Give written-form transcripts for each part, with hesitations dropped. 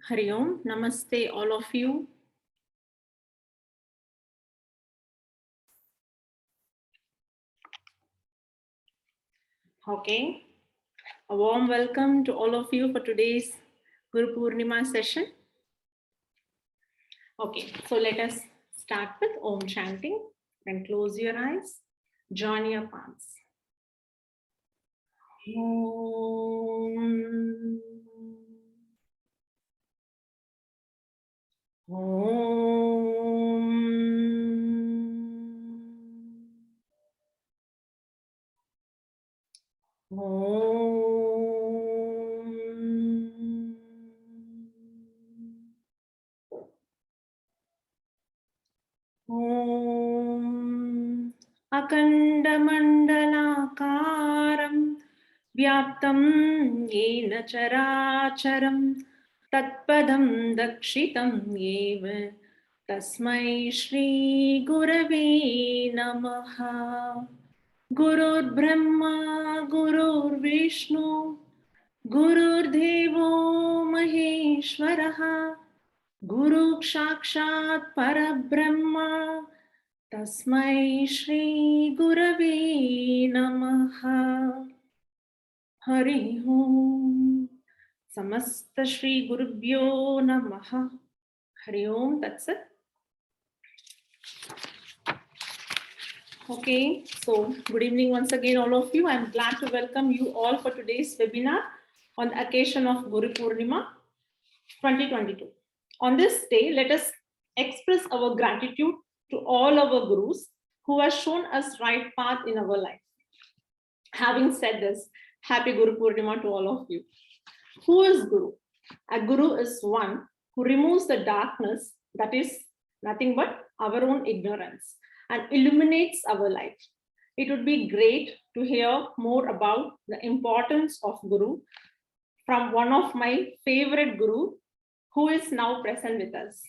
Hari Om, Namaste, all of you. Okay, a warm welcome to all of you for today's Gurupoornima session. Okay, so let us start with Om chanting. Then close your eyes, join your palms. Om. Om. Om Akandamandalakaram Vyaptam Yena Characharam Tatpadam Dakshitam Yeva Tasmai Shri Gurave Namaha. Gurur Brahma Gurur Vishnu Gurur Devo Maheshwaraha Guru Sakshat Parabrahma Tasmai Shri Gurave Namaha. Hari Om. Samasta Shri Gurubhyo Namaha. Hari Om. That's it. Okay, so good evening once again, all of you. I'm glad to welcome you all for today's webinar on the occasion of Gurupoornima 2022. On this day, let us express our gratitude to all our gurus who have shown us right path in our life. Having said this, happy Gurupoornima to all of you. Who is Guru? A Guru is one who removes the darkness that is nothing but our own ignorance and illuminates our life. It would be great to hear more about the importance of Guru from one of my favorite Guru who is now present with us.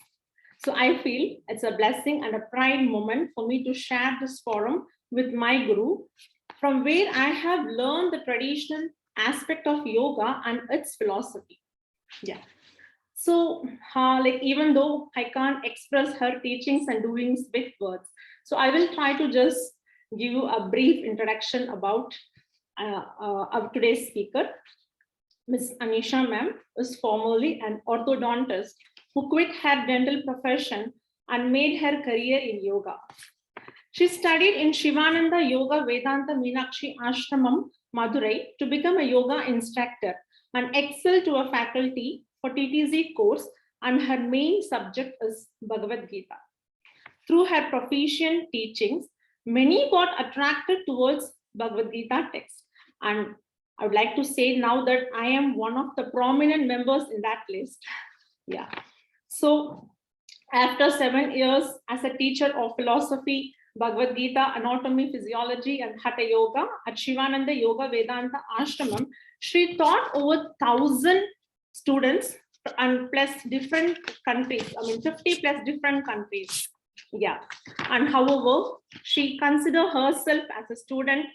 So I feel it's a blessing and a pride moment for me to share this forum with my Guru, from where I have learned the traditional aspect of yoga and its philosophy. Yeah. So like even though I can't express her teachings and doings with words, so I will try to just give you a brief introduction about today's speaker. Ms. Anisha ma'am is formerly an orthodontist who quit her dental profession and made her career in yoga. She studied in Shivananda Yoga Vedanta Meenakshi Ashramam, Madurai, to become a yoga instructor and excel to a faculty for TTZ course, and her main subject is Bhagavad Gita. Through her proficient teachings, many got attracted towards Bhagavad Gita text, and I would like to say now that I am one of the prominent members in that list. Yeah. So after 7 years as a teacher of philosophy, Bhagavad Gita, anatomy, physiology, and Hatha Yoga at Shivananda Yoga Vedanta Ashramam, she taught over 1,000 students and plus different countries. I mean, 50 plus different countries. Yeah. And however, she considers herself as a student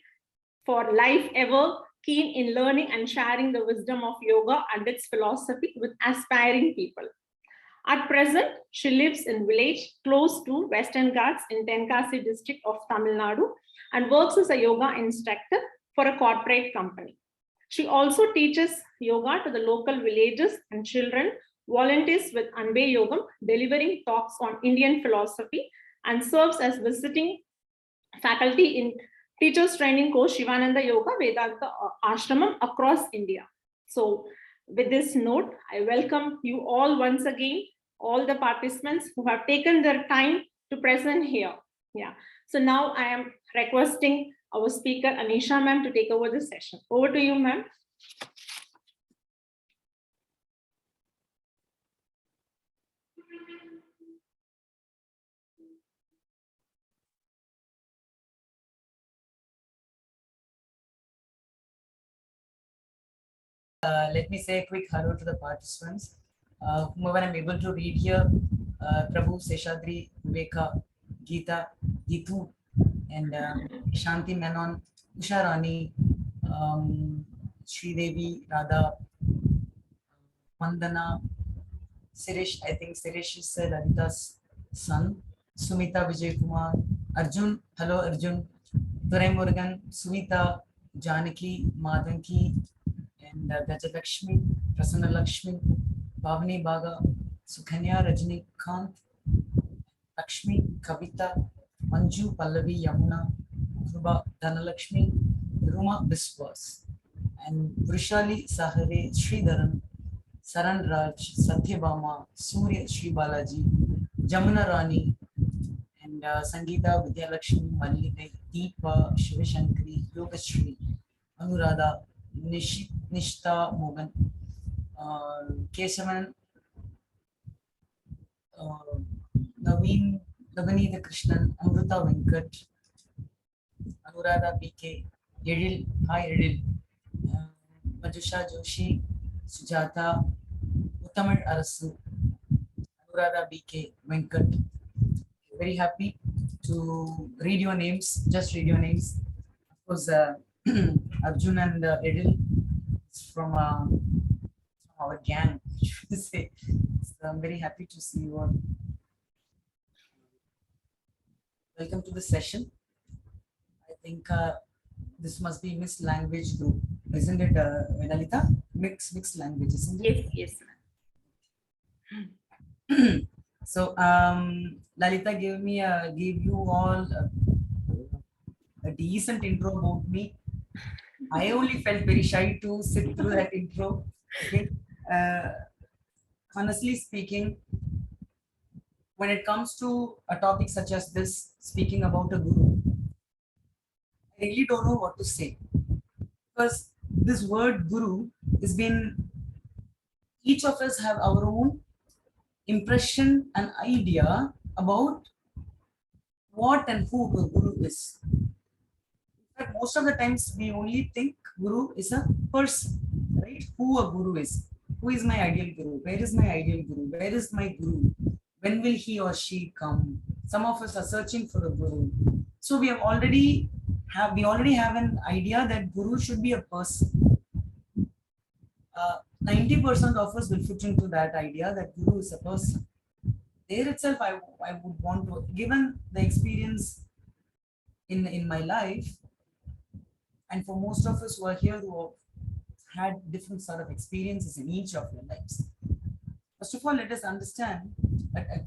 for life ever, keen in learning and sharing the wisdom of yoga and its philosophy with aspiring people. At present, she lives in village close to Western Ghats in Tenkasi district of Tamil Nadu and works as a yoga instructor for a corporate company. She also teaches yoga to the local villages and children, volunteers with Anbe Yogam, delivering talks on Indian philosophy, and serves as visiting faculty in teachers training course Shivananda Yoga Vedanta Ashramam across India. So with this note, I welcome you all once again, all the participants who have taken their time to present here. Yeah. So now I am requesting our speaker Anisha ma'am to take over the session. Over to you, ma'am. Let me say a quick hello to the participants. Whomever I'm able to read here, Prabhu, Seshadri, Viveka, Geeta, Gitu, and Shanti Menon, Usha Rani, Sri Devi, Radha, Vandana, Sirish, I think Sirish is Lalita's son. Sumita Vijay Kumar. Arjun, hello Arjun. Durai Murugan, Sumita, Janaki, Madanki, and Gajalakshmi, Prasanna Lakshmi, Bhavani Baga, Sukhanya Rajni Kant, Lakshmi, Kavita, Manju, Pallavi, Yamuna, Kruba, Dhanalakshmi, Ruma Biswas, and Vrishali Sahare, Sridharan, Saran Raj, Satyabama, Surya Sri Balaji, Jamuna Rani, and Sangeeta Vidyalakshmi, Mallide, Deepa, Shivashankari, Yogashri, Anuradha, Nishta Mogan, Kesavan, Naveen, Navanitha Krishnan, Amruta Venkat, Anuradha PK, Edil, hi Edil, Majusha Joshi, Sujata, Uttamad Arasu, Anuradha BK, Venkat. Very happy to read your names, just read your names. Of course, Arjun and Edil from our gang, I should say. So I'm very happy to see you all. Welcome to the session. I think this must be mixed language group, isn't it, Lalita? Mixed language, isn't it? Yes, So Lalita gave you all a decent intro about me. I only felt very shy to sit through that intro. Okay. Honestly speaking, when it comes to a topic such as this, speaking about a guru, I really don't know what to say, because this word guru has been, each of us have our own impression and idea about what and who a guru is. In fact, most of the times we only think guru is a person, right? Who a guru is. Who is my ideal guru? Where is my ideal guru? Where is my guru? When will he or she come? Some of us are searching for a guru. So we already have an idea that guru should be a person. 90% of us will fit into that idea that guru is a person. There itself, I would want to, given the experience in my life, and for most of us who are here who have had different sort of experiences in each of your lives. First of all, let us understand,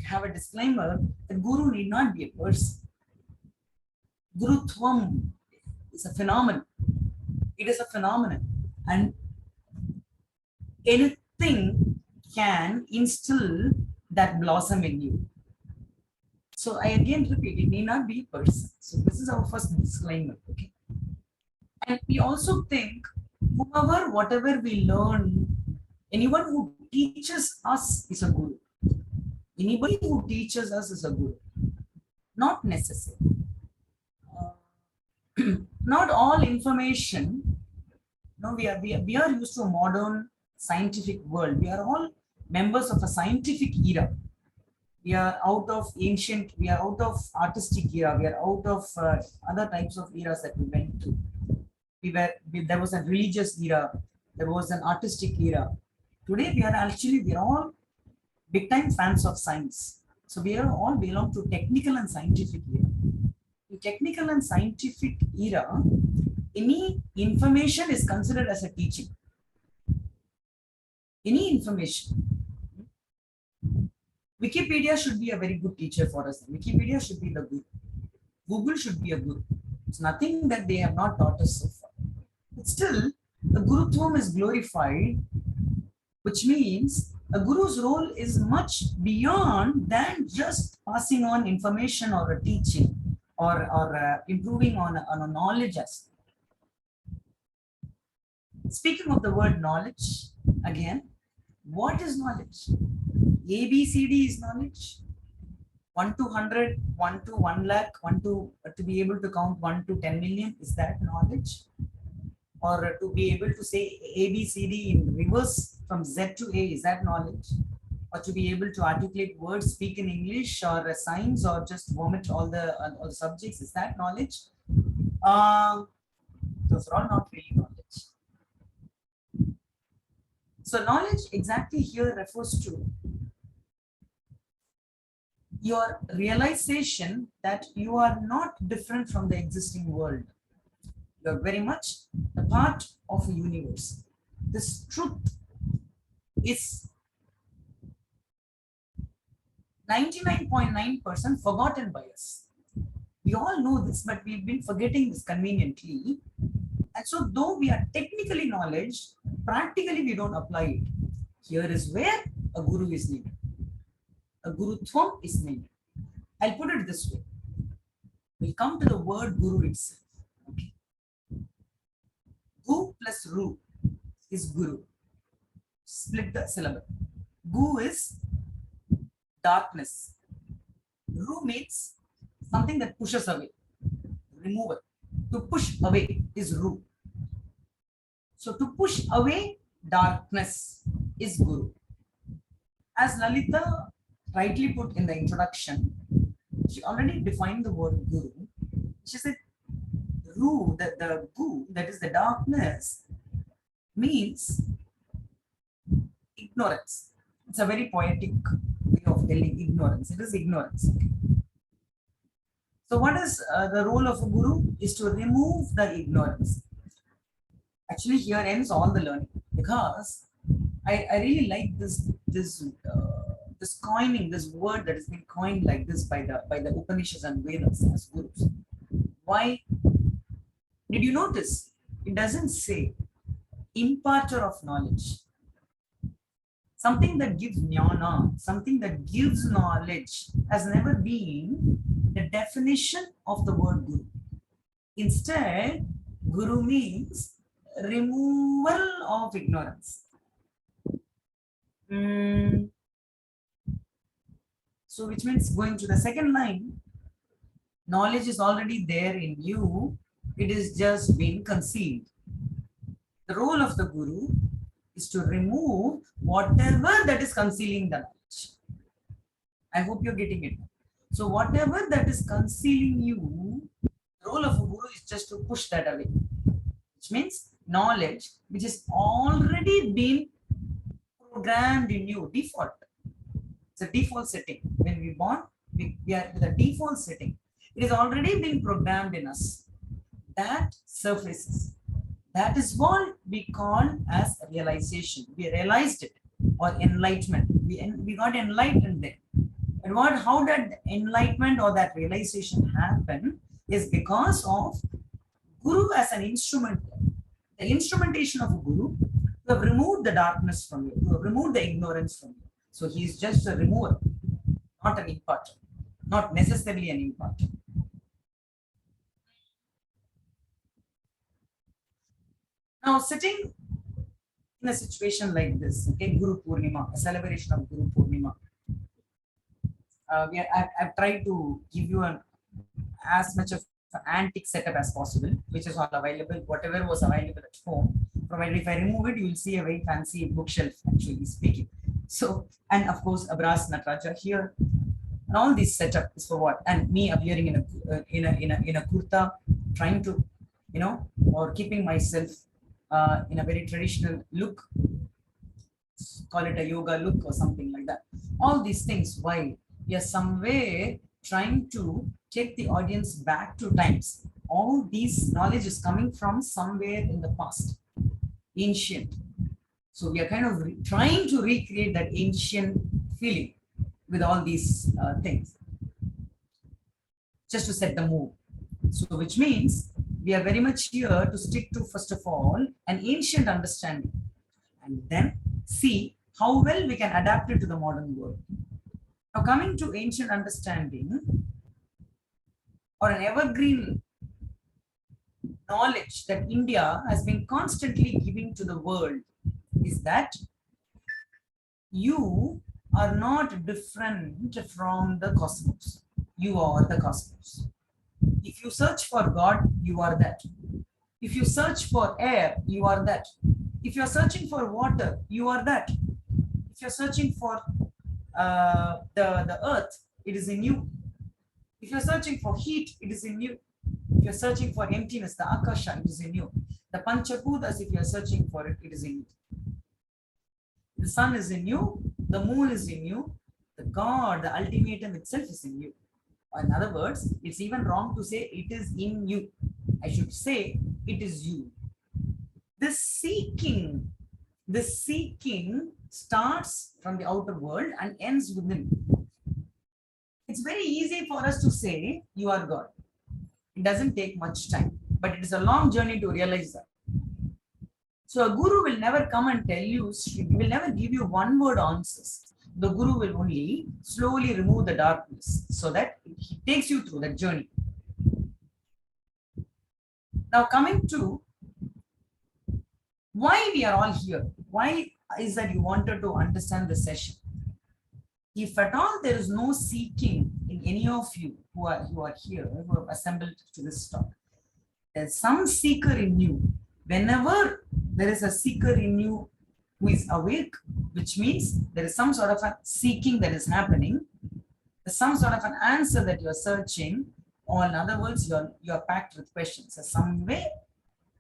have a disclaimer that guru need not be a person. Gurutvam is a phenomenon. It is a phenomenon. And anything can instill that blossom in you. So I again repeat, it need not be a person. So this is our first disclaimer. Okay. And we also think whatever we learn, anyone who teaches us is a guru. Anybody who teaches us is a guru. Not necessary. Not all information. No, we are used to a modern scientific world. We are all members of a scientific era. We are out of ancient, we are out of artistic era, we are out of other types of eras that we went to. There was a religious era, there was an artistic era. Today we are all big time fans of science. So we are all belong to technical and scientific era. In technical and scientific era, any information is considered as a teaching. Any information. Wikipedia should be a very good teacher for us. Wikipedia should be the guru. Google should be a guru. It's nothing that they have not taught us so far. But still, the Gurutvam is glorified, which means a guru's role is much beyond than just passing on information or a teaching or improving on a knowledge aspect. Speaking of the word knowledge, again, what is knowledge? ABCD is knowledge. 1 to 100, 1 to 1 lakh, 1 to be able to count 1 to 10 million, is that knowledge? Or to be able to say ABCD in reverse from Z to A, is that knowledge? Or to be able to articulate words, speak in English or signs, or just vomit all the subjects, is that knowledge? Those are all not really knowledge. So knowledge exactly here refers to your realization that you are not different from the existing world. You are very much a part of a universe. This truth is 99.9% forgotten by us. We all know this, but we've been forgetting this conveniently. And so, though we are technically knowledge, practically we don't apply it. Here is where a guru is needed. A gurutvam is needed. I'll put it this way. We'll come to the word guru itself. Okay. Gu plus ru is guru. Split the syllable. Gu is darkness. Ru means something that pushes away, removal. To push away is ru. So to push away darkness is guru. As Lalita rightly put in the introduction, she already defined the word guru. She said, ru, the gu, that is the darkness, means ignorance. It's a very poetic way of telling ignorance. It is ignorance. So what is the role of a guru? Is to remove the ignorance. Actually, here ends all the learning, because I really like this coining, this word that has been coined like this by the Upanishads and Vedas as gurus. Why? Did you notice? It doesn't say imparter of knowledge. Something that gives jnana, something that gives knowledge, has never been the definition of the word guru. Instead, guru means removal of ignorance. So, which means, going to the second line, knowledge is already there in you, it is just being concealed. The role of the guru is to remove whatever that is concealing the knowledge. I hope you're getting it. So whatever that is concealing you, the role of a guru is just to push that away. Which means knowledge which is already been programmed in you, default. It's a default setting. When we born, we are with a default setting. It has already been programmed in us. That surfaces. That is what we call as realization. We realized it, or enlightenment. We got enlightened there. And how did enlightenment or that realization happen is because of guru as an instrument. The instrumentation of a guru to have removed the darkness from you, to have removed the ignorance from you. So he is just a remover, not an imparter, not necessarily an imparter. Now, sitting in a situation like this, okay, Gurupoornima, a celebration of Gurupoornima. I've tried to give you as much of an antique setup as possible, which is all available, whatever was available at home. Provided if I remove it, you will see a very fancy bookshelf, actually speaking. So, and of course, a brass Nataraja here. And all this setup is for what? And me appearing in a kurta, trying to, or keeping myself in a very traditional look, call it a yoga look or something like that. All these things, why? We are somewhere trying to take the audience back to times. All these knowledge is coming from somewhere in the past, ancient. So we are kind of trying to recreate that ancient feeling with all these things, just to set the mood. So which means we are very much here to stick to, first of all, an ancient understanding, and then see how well we can adapt it to the modern world. Now, coming to ancient understanding, or an evergreen knowledge that India has been constantly giving to the world, is that you are not different from the cosmos. You are the cosmos. If you search for God, you are that. If you search for air, you are that. If you're searching for water, you are that. If you're searching for the earth, it is in you. If you're searching for heat, it is in you. If you're searching for emptiness, the akasha, it is in you. The Panchabhutas, if you're searching for it, it is in you. The sun is in you, the moon is in you, The God, the ultimatum itself is in you. In other words, it's even wrong to say it is in you. I should say it is you. This seeking starts from the outer world and ends within. It's very easy for us to say you are God. It doesn't take much time, but it is a long journey to realize that. So a guru will never come and tell you, he will never give you one word answers. The guru will only slowly remove the darkness so that he takes you through that journey. Now coming to why we are all here. Why is that you wanted to understand the session? If at all there is no seeking in any of you who are here, who have assembled to this talk, there's some seeker in you. Whenever there is a seeker in you who is awake, which means there is some sort of a seeking that is happening, there's some sort of an answer that you're searching, or in other words, you're packed with questions. So some way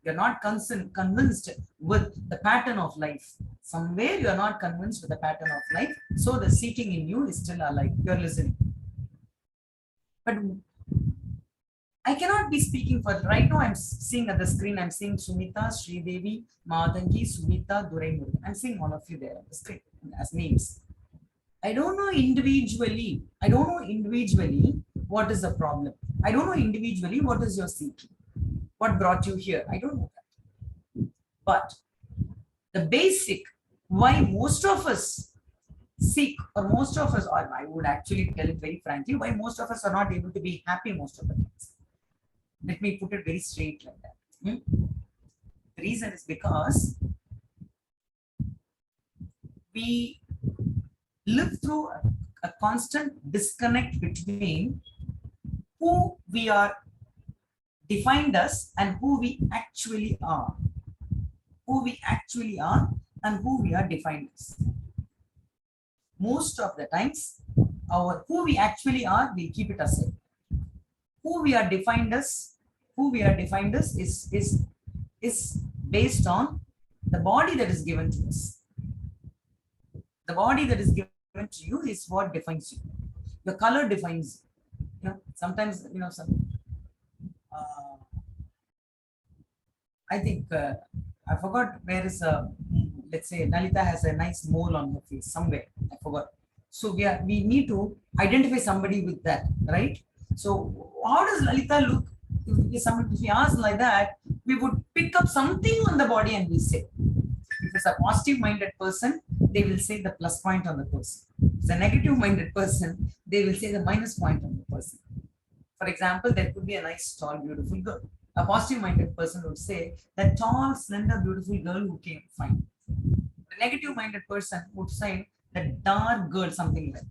you're not convinced with the pattern of life. Somewhere you're not convinced with the pattern of life. So the seeking in you is still alive. You're listening. But I cannot be speaking for right now. I'm seeing at the screen, I'm seeing Sumita, Sridevi, Madangi, Sumita, Duraimurugan. I'm seeing all of you there on the screen as names. I don't know individually what is the problem. I don't know individually what is your seeking. What brought you here? I don't know that. But the basic why most of us seek, or most of us, or I would actually tell it very frankly, why most of us are not able to be happy most of the times. Let me put it very straight like that. The reason is because we live through a constant disconnect between who we are defined us and who we actually are. Who we actually are and who we are defined as. Most of the times, our who we actually are, we keep it aside. Who we are defined as is based on the body that is given to us. The body that is given to you is what defines you. The color defines you. Sometimes I think I forgot where is let's say Nalita has a nice mole on her face somewhere. I forgot. So we need to identify somebody with that, right? So how does Lalita look? If we ask like that, we would pick up something on the body and we say. If it's a positive-minded person, they will say the plus point on the person. If it's a negative-minded person, they will say the minus point on the person. For example, there could be a nice, tall, beautiful girl. A positive-minded person would say that tall, slender, beautiful girl who came fine. The negative-minded person would say that dark girl, something like that.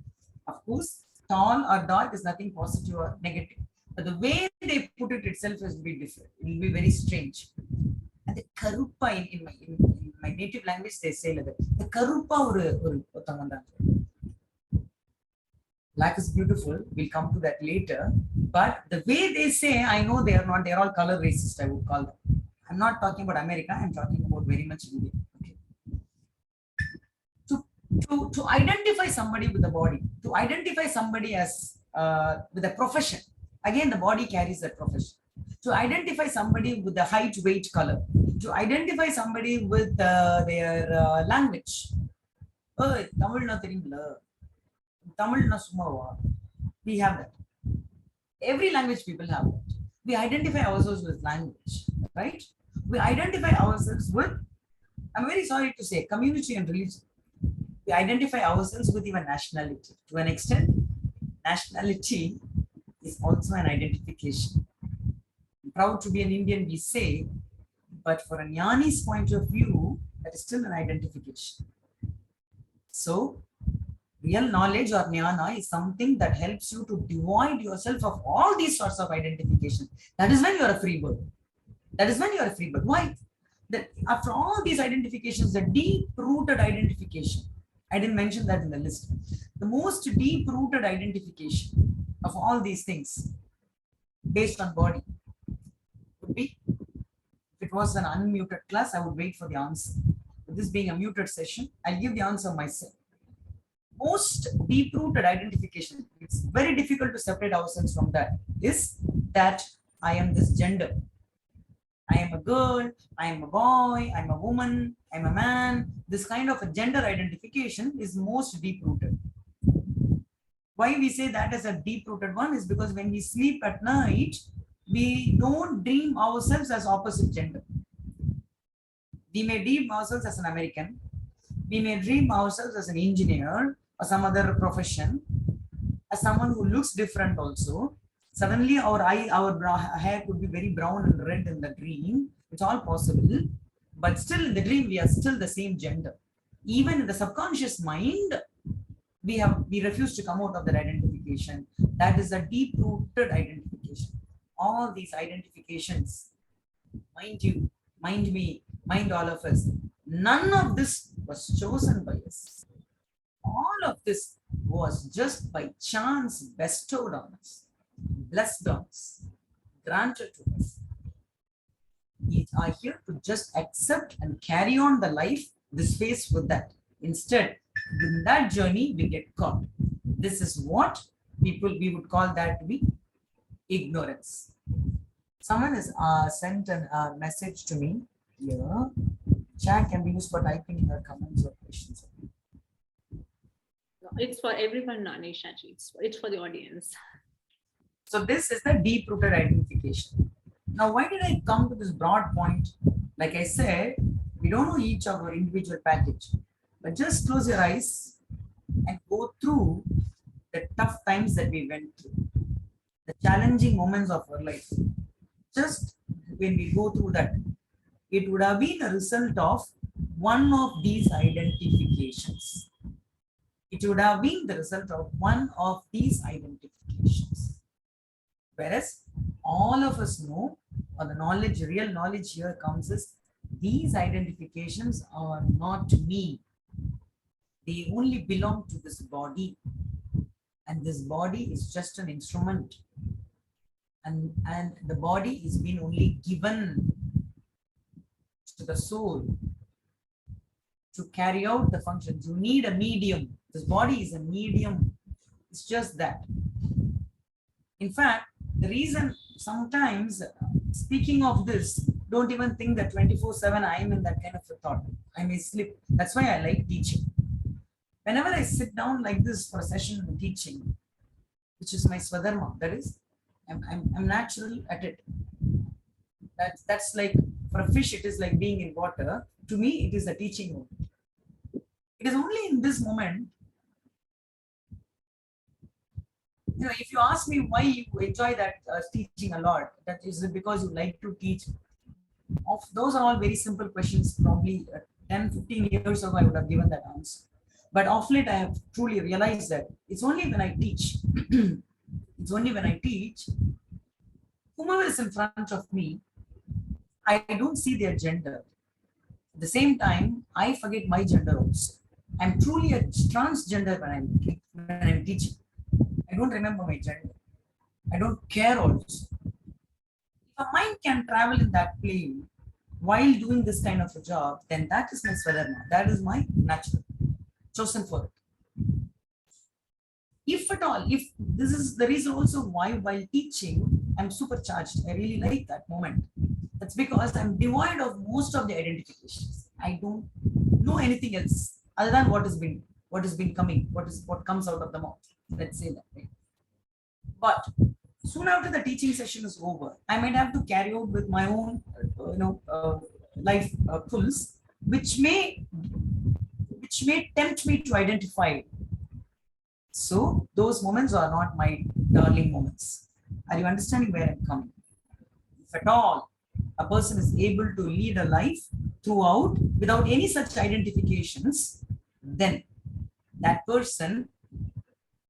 Of course, tall or dark is nothing positive or negative. But the way they put it itself is very different. It will be very strange. And the karupa in my native language, they say like that. The karupa black is beautiful. We'll come to that later. But the way they say, I know they are not, they're all color racist, I would call them. I'm not talking about America, I'm talking about very much India. Okay. To identify somebody with the body, to identify somebody as with a profession, again, the body carries that profession. To identify somebody with the height, weight, color, to identify somebody with their language. Oh, Tamil na theriyumla. Tamil na sumava. We have that. Every language people have that. We identify ourselves with language, right? We identify ourselves with, I'm very sorry to say, community and religion. We identify ourselves with even nationality. To an extent, nationality is also an identification. I'm proud to be an Indian, we say, but for a Jnani's point of view, that is still an identification. So, real knowledge or jnana is something that helps you to divide yourself of all these sorts of identification. That is when you are a free bird. That is when you are a free bird. Why? That after all these identifications, the deep-rooted identification, I didn't mention that in the list. The most deep-rooted identification of all these things based on body would be, if it was an unmuted class, I would wait for the answer. With this being a muted session, I'll give the answer myself. most deep-rooted identification, it's very difficult to separate ourselves from that, is that I am this gender. I am a girl, I am a boy, I'm a woman, I'm a man. This kind of a gender identification is most deep-rooted. Why we say that as a deep-rooted one is because when we sleep at night, we don't dream ourselves as opposite gender. We may dream ourselves as an American, we may dream ourselves as an engineer or some other profession, as someone who looks different also. Suddenly our hair could be very brown and red in the dream. It's all possible. But still in the dream, we are still the same gender. Even in the subconscious mind, we refuse to come out of that identification. That is a deep-rooted identification. All these identifications, mind you, mind me, mind all of us, none of this was chosen by us. All of this was just by chance bestowed on us, blessed on us, granted to us. We are here to just accept and carry on the life, this phase with that. Instead, in that journey, we get caught. This is what we would call that to be ignorance. Someone has sent a message to me here. Chat can be used for typing in your comments or questions. It's for everyone, Anisha. It's for the audience. So this is the deep-rooted identification. Now, why did I come to this broad point? Like I said, we don't know each of our individual package, but just close your eyes and go through the tough times that we went through, the challenging moments of our life. Just when we go through that, it would have been a result of one of these identifications. It would have been the result of one of these identifications. Whereas all of us know, or the knowledge, real knowledge here comes is, these identifications are not me. They only belong to this body. And this body is just an instrument. And the body is being only given to the soul to carry out the functions. You need a medium. This body is a medium. It's just that. In fact, the reason sometimes, speaking of this, don't even think that 24/7 I am in that kind of a thought. I may slip. That's why I like teaching. Whenever I sit down like this for a session of teaching, which is my swadharma, that is, I'm natural at it. That's like, for a fish, it is like being in water. To me, it is a teaching moment. It is only in this moment, if you ask me why you enjoy that teaching a lot, that is because you like to teach. Those are all very simple questions. Probably 10, 15 years ago, I would have given that answer. But of late, I have truly realized that it's only when I teach, whomever is in front of me, I don't see their gender. At the same time, I forget my gender also. I'm truly a transgender when I'm teaching. I don't remember my gender. I don't care also. If a mind can travel in that plane while doing this kind of a job, then that is my swadharma. That is my natural, chosen for it. If at all, if this is the reason also why while teaching, I'm supercharged. I really like that moment. That's because I'm devoid of most of the identifications. I don't know anything else other than what has been coming, what comes out of the mouth. Let's say that way. But soon after the teaching session is over, I might have to carry out with my own, life pulse, which may tempt me to identify. So those moments are not my darling moments. Are you understanding where I'm coming? If at all a person is able to lead a life throughout without any such identifications, then that person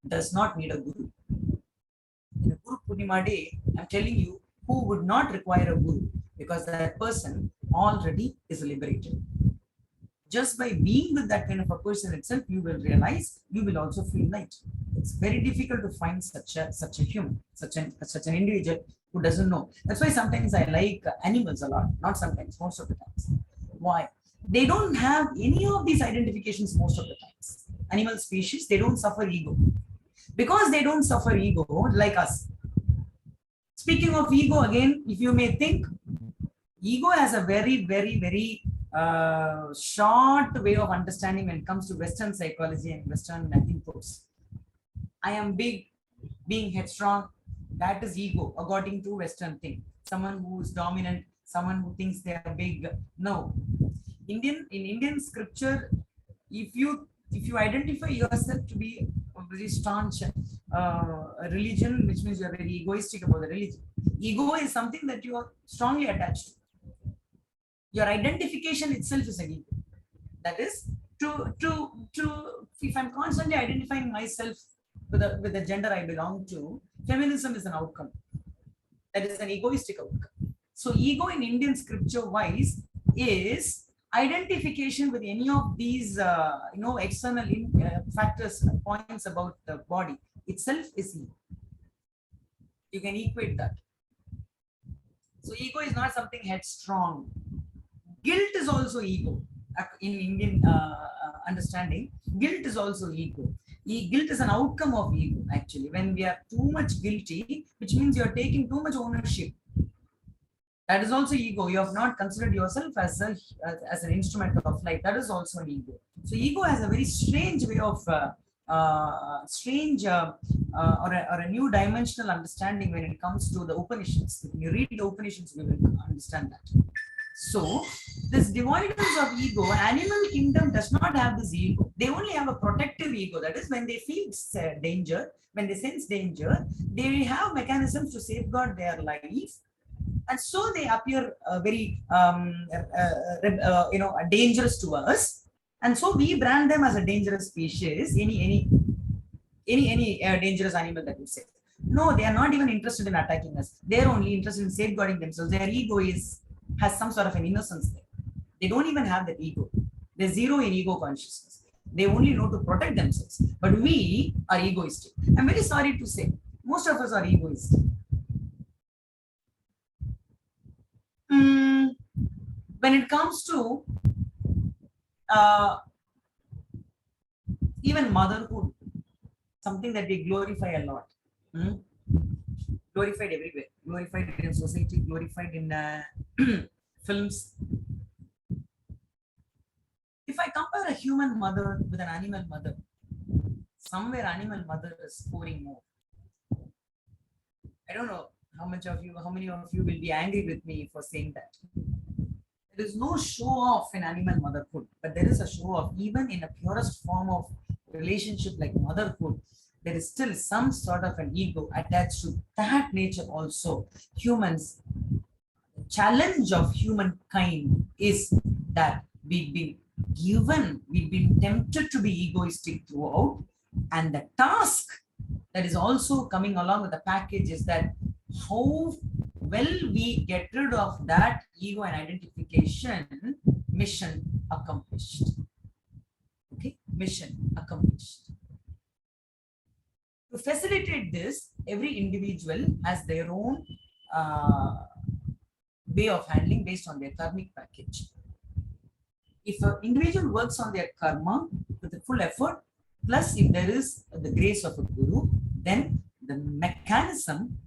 does not need a guru. In a Gurupoornima day, I'm telling you who would not require a guru, because that person already is liberated. Just by being with that kind of a person itself, you will realize, you will also feel light. It's very difficult to find such a human, such an individual who doesn't know. That's why sometimes I like animals a lot. Not sometimes, most of the times. Why? They don't have any of these identifications most of the times. animal species, they don't suffer ego. Because they don't suffer ego like us. Speaking of ego, again, if you may think, ego has a very, very, very short way of understanding when it comes to Western psychology and Western inputs. I am big, being headstrong, that is ego, according to Western thing. Someone who is dominant, someone who thinks they are big. No. In Indian scripture, if you identify yourself to be a very staunch religion, which means you are very egoistic about the religion. Ego is something that you are strongly attached to. Your identification itself is an ego. That is, if I'm constantly identifying myself with the gender I belong to, feminism is an outcome. That is an egoistic outcome. So ego in Indian scripture wise is identification with any of these external factors, points about the body itself is ego. You can equate that. So ego is not something headstrong. Guilt is also ego. In Indian understanding, guilt is also ego. Guilt is an outcome of ego, actually. When we are too much guilty, which means you are taking too much ownership. That is also ego. You have not considered yourself as an instrument of life. That is also an ego. So ego has a very strange way of or a new dimensional understanding when it comes to the Upanishads. When you read the Upanishads, we will understand that. So this devoidance of ego, animal kingdom does not have this ego. They only have a protective ego. That is, when they feel danger, when they sense danger, they have mechanisms to safeguard their life. And so they appear very dangerous to us, and so we brand them as a dangerous species. Any dangerous animal that you say. No, they are not even interested in attacking us. They're only interested in safeguarding themselves. Their ego has some sort of an innocence there. They don't even have that ego. They're zero in ego consciousness. They only know to protect themselves. But we are egoistic. I'm very sorry to say, most of us are egoistic. When it comes to even motherhood, something that we glorify a lot. Glorified everywhere. Glorified in society, glorified in films. If I compare a human mother with an animal mother, somewhere animal mother is scoring more. I don't know how many of you will be angry with me for saying that. There is no show off in animal motherhood, but there is a show off even in a purest form of relationship like motherhood. There is still some sort of an ego attached to that nature also. Humans, the challenge of humankind is that we've been tempted to be egoistic throughout, and the task that is also coming along with the package is that how well we get rid of that ego and identification. Mission accomplished. Okay, mission accomplished. To facilitate this, every individual has their own way of handling based on their karmic package. If an individual works on their karma with a full effort, plus if there is the grace of a guru, then the mechanism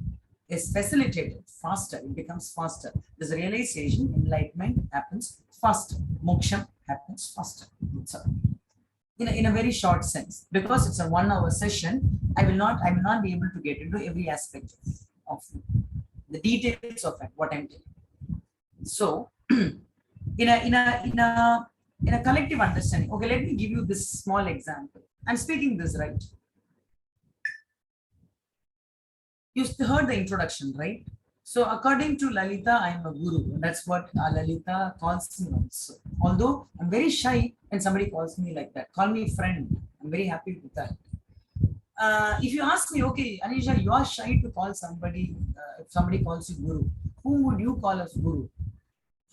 is facilitated faster. It becomes faster. This realization, enlightenment happens faster. Moksha happens faster. So, in a very short sense, because it's a 1 hour session, I will not be able to get into every aspect of the details of what I'm telling. So, in a collective understanding. Okay, let me give you this small example. I'm speaking this right. You heard the introduction, right? So according to Lalita, I am a guru. That's what Lalita calls me also. Although I'm very shy when somebody calls me like that. Call me friend. I'm very happy with that. If you ask me, okay, Anisha, you are shy to call somebody, if somebody calls you guru, who would you call as guru?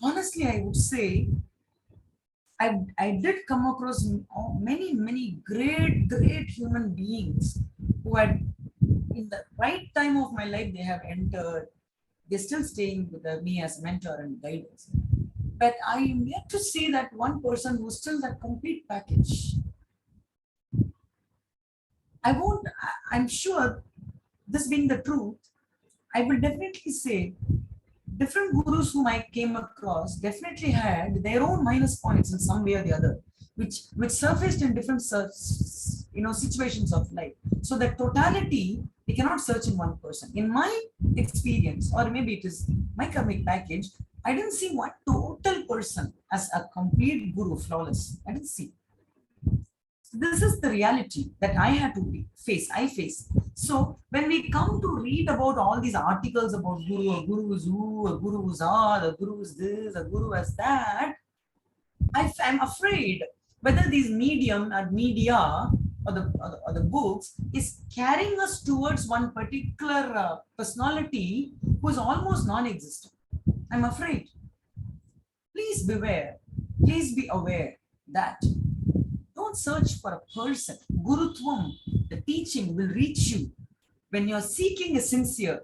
Honestly, I would say, I did come across many great human beings who had, in the right time of my life, they have entered. They're still staying with me as mentor and guidance. But I am yet to see that one person who's still that complete package. I'm sure, this being the truth, I will definitely say different gurus whom I came across definitely had their own minus points in some way or the other, which surfaced in different situations of life. So the totality we cannot search in one person. In my experience, or maybe it is my karmic package, I didn't see one total person as a complete guru, flawless. I didn't see. This is the reality that I had to face. I face. So when we come to read about all these articles about guru, a guru is who, a guru is all, a guru is this, a guru is that, I'm afraid whether these medium or media or the books is carrying us towards one particular personality who is almost non-existent. I'm afraid. Please beware. Please be aware that don't search for a person. Gurutvam, the teaching will reach you when you're seeking a sincere,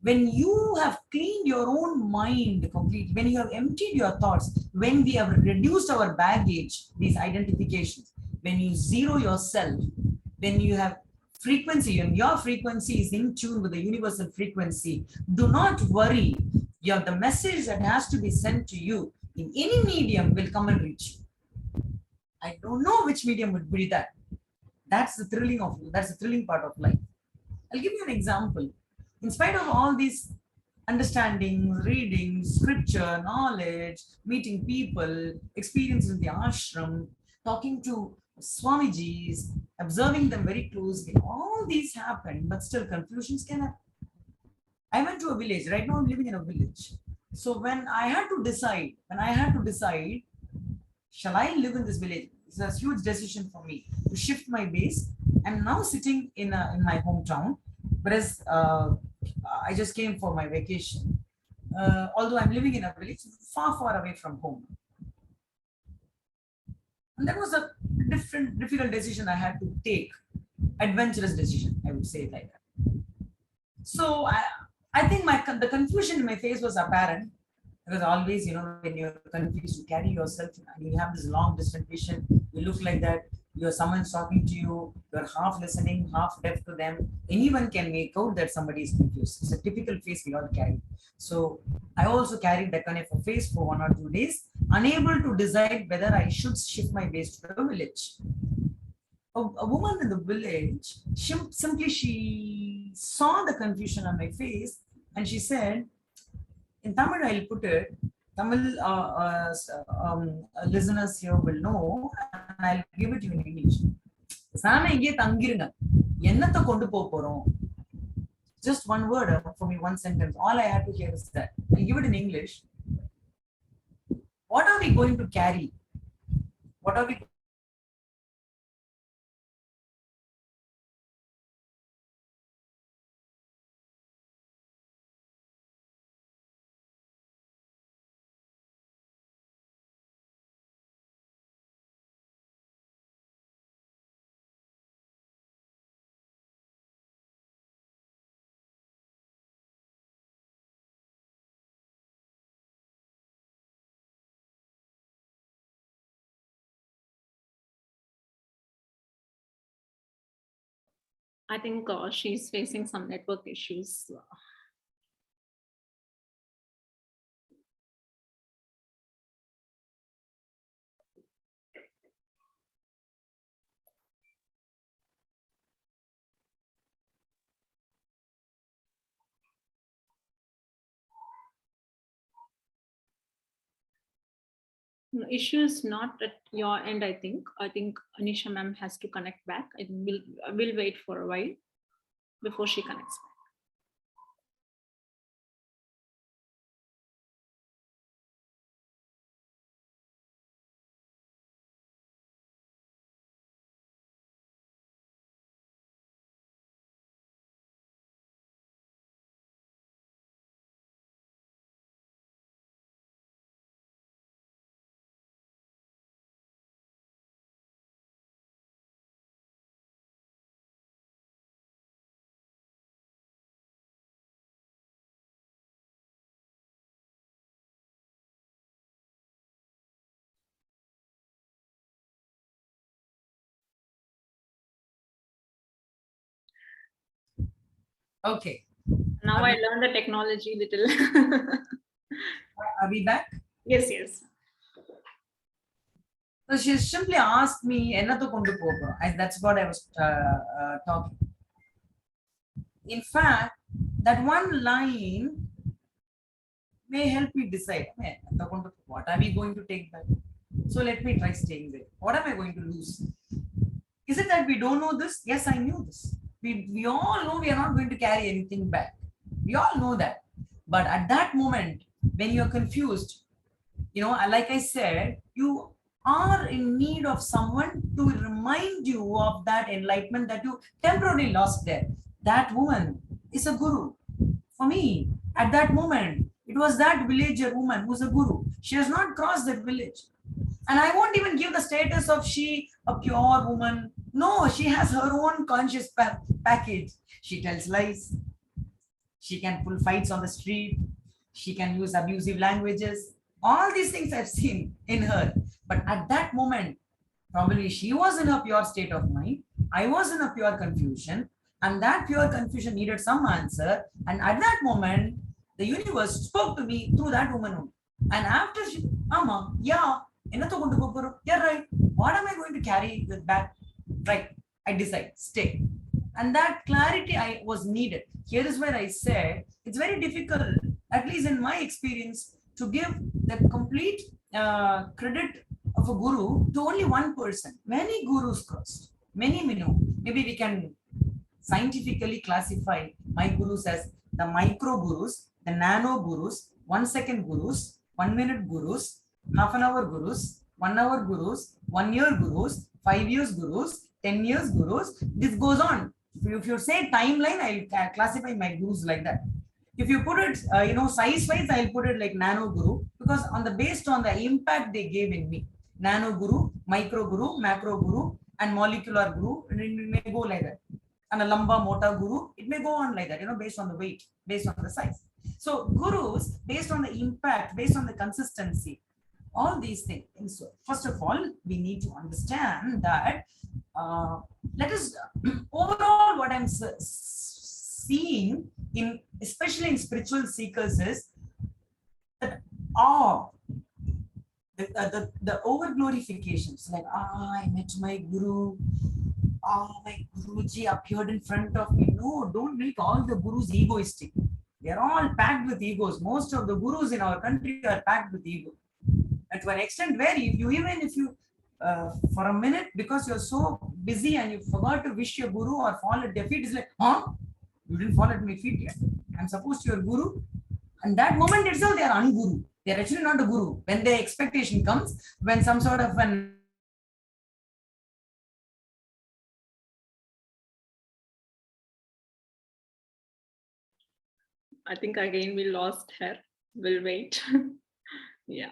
when you have cleaned your own mind completely, when you have emptied your thoughts, when we have reduced our baggage, these identifications, when you zero yourself, when you have frequency, and your frequency is in tune with the universal frequency, do not worry. The message that has to be sent to you in any medium will come and reach you. I don't know which medium would be that. That's the thrilling part of life. I'll give you an example. In spite of all these understandings, readings, scripture, knowledge, meeting people, experiences in the ashram, talking to Swamijis, observing them very closely, all these happen, but still confusions can happen. I went to a village. Right now, I'm living in a village. So when I had to decide, shall I live in this village? It's a huge decision for me to shift my base. I'm now sitting in my hometown, whereas I just came for my vacation. Although I'm living in a village far, far away from home, and that was a difficult decision I had to take. Adventurous decision, I would say it like that. So I think the confusion in my face was apparent because always, when you're confused, you carry yourself and you have this long distant vision. You look like that. Someone's talking to you. You're half listening, half deaf to them. Anyone can make out that somebody is confused. It's a typical face we all carry. So I also carried that kind of a face for 1 or 2 days, unable to decide whether I should shift my base to the village. A woman in the village, she saw the confusion on my face and she said, in Tamil, I'll put it, Tamil listeners here will know, and I'll give it to you in English. Just one word for me, one sentence. All I had to hear is that. I'll give it in English. What are we going to carry? What are we I think she's facing some network issues. No, issue is not at your end, I think. I think Anisha ma'am has to connect back. We'll wait for a while before she connects back. Okay. Now Are I we, learned the technology little. are we back? Yes, yes. So she simply asked me, "Enna kondu poga?" And that's what I was talking. In fact, that one line may help me decide, what are we going to take back? So let me try staying there. What am I going to lose? Is it that we don't know this? Yes, I knew this. We all know we are not going to carry anything back. We all know that. But at that moment, when you're confused, like I said, you are in need of someone to remind you of that enlightenment that you temporarily lost there. That woman is a guru. For me, at that moment, it was that villager woman who's a guru. She has not crossed that village. And I won't even give the status of she a pure woman. No, she has her own conscious package. She tells lies. She can pull fights on the street. She can use abusive languages. All these things I've seen in her. But at that moment, probably she was in a pure state of mind. I was in a pure confusion. And that pure confusion needed some answer. And at that moment, the universe spoke to me through that woman. And after she, Amma, yeah, yeah, right. What am I going to carry with back? Right. I decide, stay. And that clarity I was needed. Here is where I said it's very difficult, at least in my experience, to give the complete credit of a guru to only one person. Many gurus crossed, many minnow. Maybe we can scientifically classify my gurus as the micro gurus, the nano gurus, 1 second gurus, 1 minute gurus, half an hour gurus, 1 hour gurus, 1 year gurus, 5 years gurus, 10 years gurus. This goes on. If you say timeline, I'll classify my gurus like that. If you put it, size wise, I'll put it like nano guru because based on the impact they gave in me. Nano guru, micro guru, macro guru, and molecular guru, and it may go like that. And a lamba mota guru, it may go on like that, based on the weight, based on the size. So gurus, based on the impact, based on the consistency, all these things. So first of all, we need to understand that let us overall what I'm seeing in especially in spiritual seekers is that awe, the over glorifications, like I met my guru, my Guruji appeared in front of me. No, don't make all the gurus egoistic. They're all packed with egos. Most of the gurus in our country are packed with ego. And to an extent where if you for a minute, because you're so busy and you forgot to wish your guru or fall at their feet, it's like, huh? You didn't fall at my feet yet. I'm supposed to your guru. And that moment itself, they are unguru. They're actually not a guru. When the expectation comes, when some sort of an I think again we lost her. We'll wait. Yeah.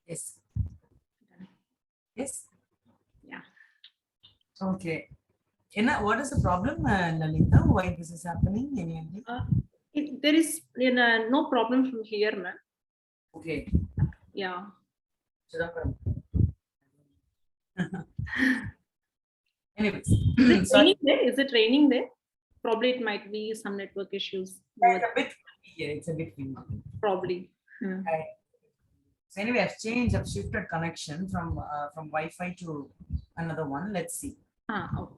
yes. Yes. Yeah. Okay. What is the problem, Lalita? Why this is happening? Any idea? There is no problem from here, ma'am. Okay. Yeah. Anyways, Is it sorry. raining there? Is it raining there? Probably it might be some network issues. It's a bit, yeah, it's a bit windy. Probably. Right. So anyway, I've shifted connection from Wi-Fi to another one. Let's see. Okay.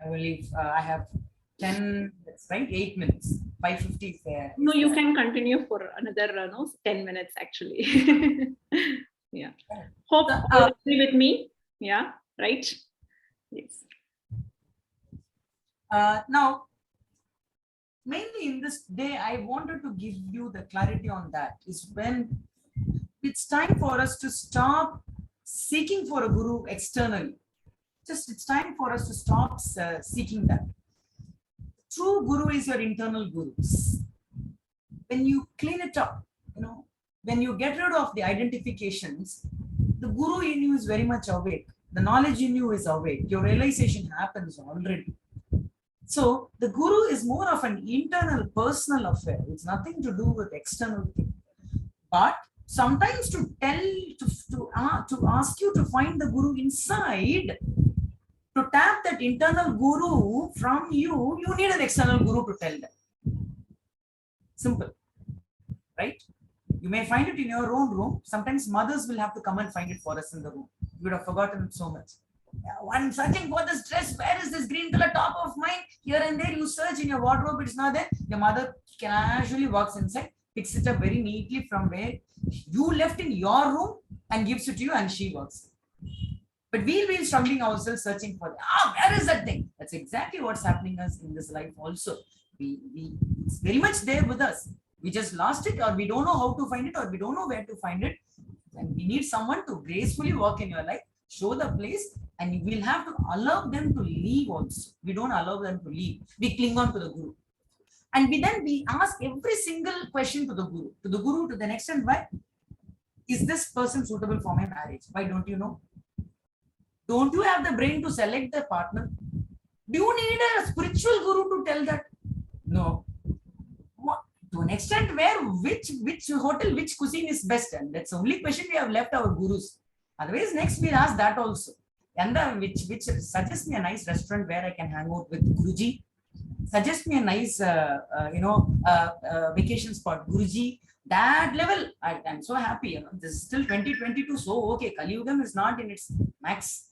I will leave. I have 10. That's right. 8 minutes. 5:50 is there. No, you can continue for another 10 minutes actually. Yeah. Hope all agree with me. Yeah. Right. Yes. Now, mainly in this day, I wanted to give you the clarity on that. Is when it's time for us to stop seeking for a guru externally. Just it's time for us to stop seeking that. True guru is your internal guru. When you clean it up, when you get rid of the identifications, the guru in you is very much awake. The knowledge in you is awake. Your realization happens already. So the guru is more of an internal, personal affair. It's nothing to do with external thing. But sometimes to ask you to find the guru inside, to tap that internal guru from you, you need an external guru to tell them. Simple, right? You may find it in your own room. Sometimes mothers will have to come and find it for us in the room. You would have forgotten it so much. One searching for this dress. Where is this green color top of mine? Here and there, you search in your wardrobe. It's not there. Your mother casually walks inside, picks it up very neatly from where you left in your room and gives it to you, and she works. But we'll be struggling ourselves searching for where is that thing? That's exactly what's happening us in this life also. It's very much there with us. We just lost it, or we don't know how to find it, or we don't know where to find it. And we need someone to gracefully walk in your life, show the place, and we'll have to allow them to leave also. We don't allow them to leave. We cling on to the guru. And we ask every single question to the guru, to the next and why? Is this person suitable for my marriage? Why don't you know? Don't you have the brain to select the partner? Do you need a spiritual guru to tell that? No. To an extent where which hotel, which cuisine is best, and that's the only question we have left our gurus. Otherwise, next we'll ask that also. And which suggest me a nice restaurant where I can hang out with Guruji. Suggest me a nice vacation spot, Guruji. That level, I'm so happy. This is still 2022, so okay. Kaliyugam is not in its max.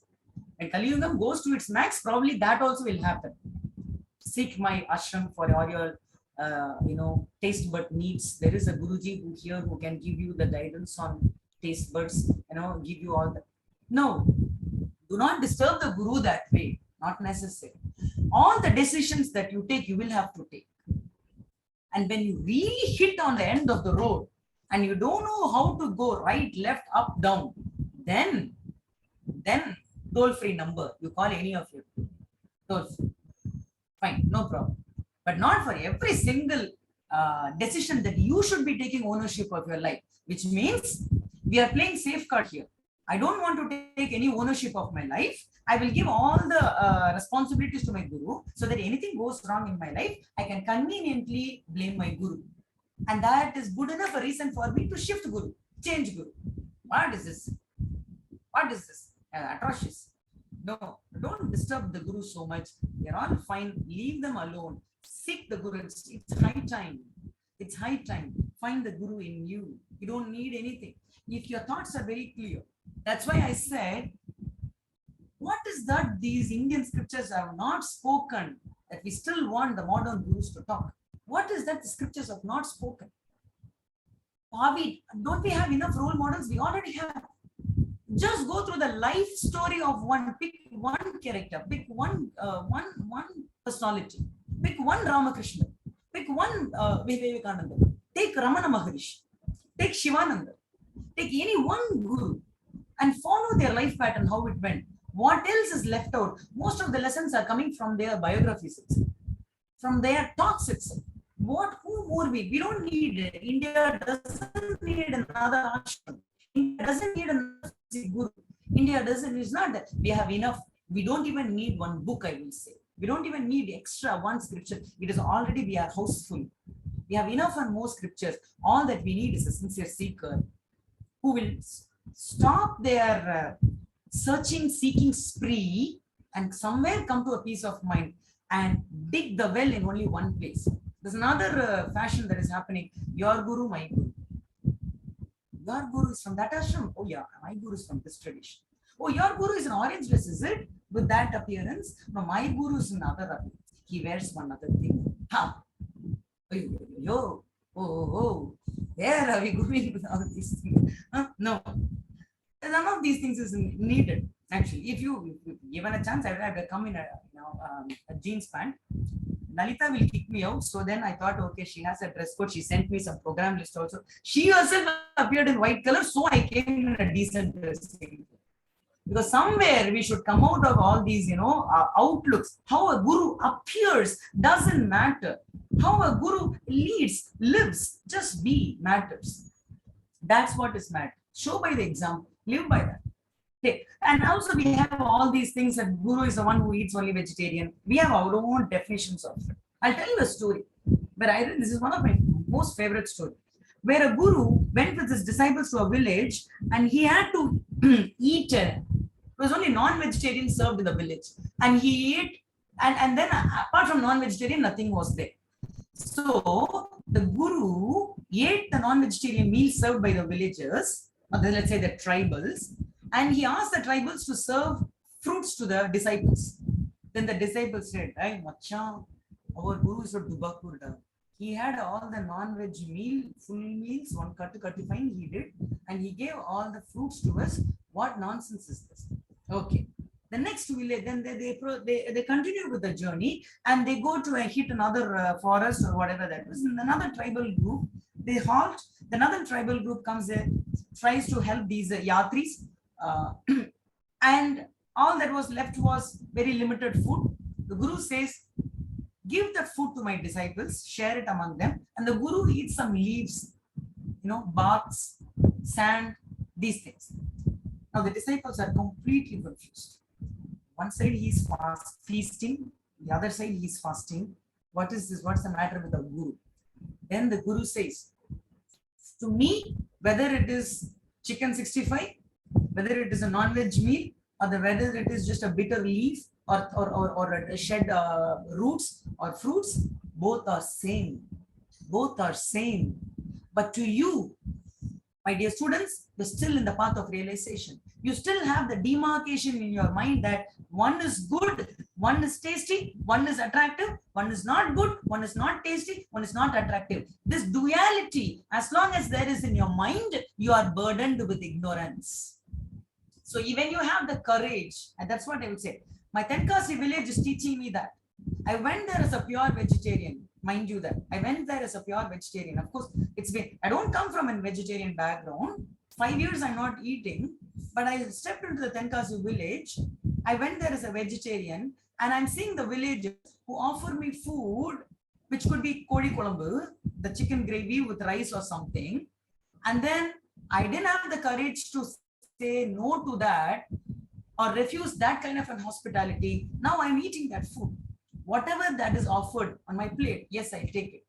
When Kaliyugam goes to its max, probably that also will happen. Seek my ashram for all your taste bud needs. There is a Guruji who can give you the guidance on taste buds, give you all that. No, do not disturb the guru that way. Not necessary. All the decisions that you take, you will have to take. And when you really hit on the end of the road and you don't know how to go right, left, up, down, then toll-free number. You call any of you. Toll-free. Fine, no problem. But not for every single decision that you should be taking ownership of your life, which means we are playing safeguard here. I don't want to take any ownership of my life. I will give all the responsibilities to my guru, so that anything goes wrong in my life, I can conveniently blame my guru. And that is good enough a reason for me to shift guru, change guru. What is this? What is this? Atrocious. No, don't disturb the guru so much. They're all fine. Leave them alone. Seek the guru. It's high time. It's high time. Find the guru in you. You don't need anything. If your thoughts are very clear. That's why I said, what is that these Indian scriptures have not spoken, that we still want the modern gurus to talk? What is that the scriptures have not spoken? Don't we have enough role models? We already have. Just go through the life story of one. Pick one character. Pick one personality. Pick one Ramakrishna. Pick one Vivekananda. Take Ramana Maharishi. Take Shivananda. Take any one guru and follow their life pattern, how it went. What else is left out? Most of the lessons are coming from their biographies itself, from their talks itself. Who more we don't need it. India doesn't need another ashram. India doesn't need another guru. India doesn't, it's not that we have enough. We don't even need one book, I will say. We don't even need extra one scripture. It is already, we are houseful. We have enough and more scriptures. All that we need is a sincere seeker who will stop their seeking spree and somewhere come to a peace of mind and dig the well in only one place. There's another fashion that is happening. Your guru, my guru. Your guru is from that ashram. Oh yeah, my guru is from this tradition. Oh, your guru is an orange dress, is it? With that appearance? No, my guru is another appearance. He wears one other thing. Ha! Yo, oh, where are we going with all these things? No, none of these things is needed. Actually, if you given a chance, I would have come in a jeans pant. Nalita will kick me out. So then I thought, okay, she has a dress code. She sent me some program list also. She herself appeared in white color, so I came in a decent dressing. Because somewhere we should come out of all these, outlooks. How a guru appears doesn't matter. How a guru leads, lives, just be matters. That's what is matter. Show by the example, live by that. Okay. And also we have all these things that guru is the one who eats only vegetarian. We have our own definitions of it. I'll tell you a story. But this is one of my most favorite stories, where a guru went with his disciples to a village and he had to eat. It was only non-vegetarian served in the village. And he ate, and then apart from non-vegetarian, nothing was there. So the guru ate the non-vegetarian meal served by the villagers, or let's say the tribals, and he asked the tribals to serve fruits to the disciples. Then the disciples said, "Hey, Macha, our guru is a Dubakurda. He had all the non-veg meal, full meals, one fine he did, and he gave all the fruits to us. What nonsense is this?" Okay. The next village, then they continue with the journey and they go to hit another forest or whatever that was. In another tribal group, they halt. Another tribal group comes there, tries to help these yatris, and all that was left was very limited food. The guru says, "Give that food to my disciples, share it among them," and the guru eats some leaves, barks, sand, these things. Now the disciples are completely confused. One side he is feasting, the other side he is fasting. What is this? What's the matter with the guru? Then the guru says, "To me, whether it is chicken 65, whether it is a non-veg meal, or whether it is just a bitter leaf or a shed roots or fruits, both are same. Both are same. But to you, my dear students, you're still in the path of realization. You still have the demarcation in your mind that one is good, one is tasty, one is attractive, one is not good, one is not tasty, one is not attractive. This duality, as long as there is in your mind, you are burdened with ignorance. So even you have the courage, and that's what I would say. My Tenkasi village is teaching me that. I went there as a pure vegetarian. Mind you that I went there as a pure vegetarian. Of course, I don't come from a vegetarian background. 5 years I'm not eating, but I stepped into the Tenkasi village. I went there as a vegetarian, and I'm seeing the villagers who offer me food, which could be kodi kolambu, the chicken gravy with rice or something. And then I didn't have the courage to say no to that or refuse that kind of an hospitality. Now I'm eating that food. Whatever that is offered on my plate, yes, I'll take it.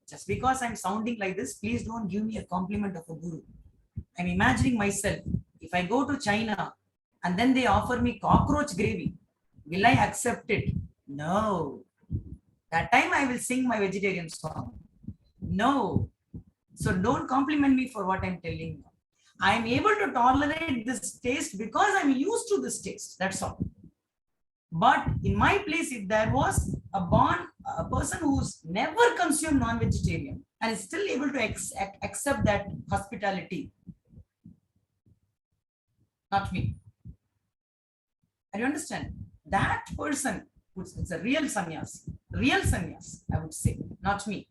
Just because I'm sounding like this, please don't give me a compliment of a guru. I'm imagining myself, if I go to China and then they offer me cockroach gravy, will I accept it? No. That time I will sing my vegetarian song. No. So don't compliment me for what I'm telling you. I'm able to tolerate this taste because I'm used to this taste. That's all. But in my place, if there was a person who's never consumed non-vegetarian and is still able to accept that hospitality, not me. Do you understand? That person, it's a real sannyas, I would say, not me.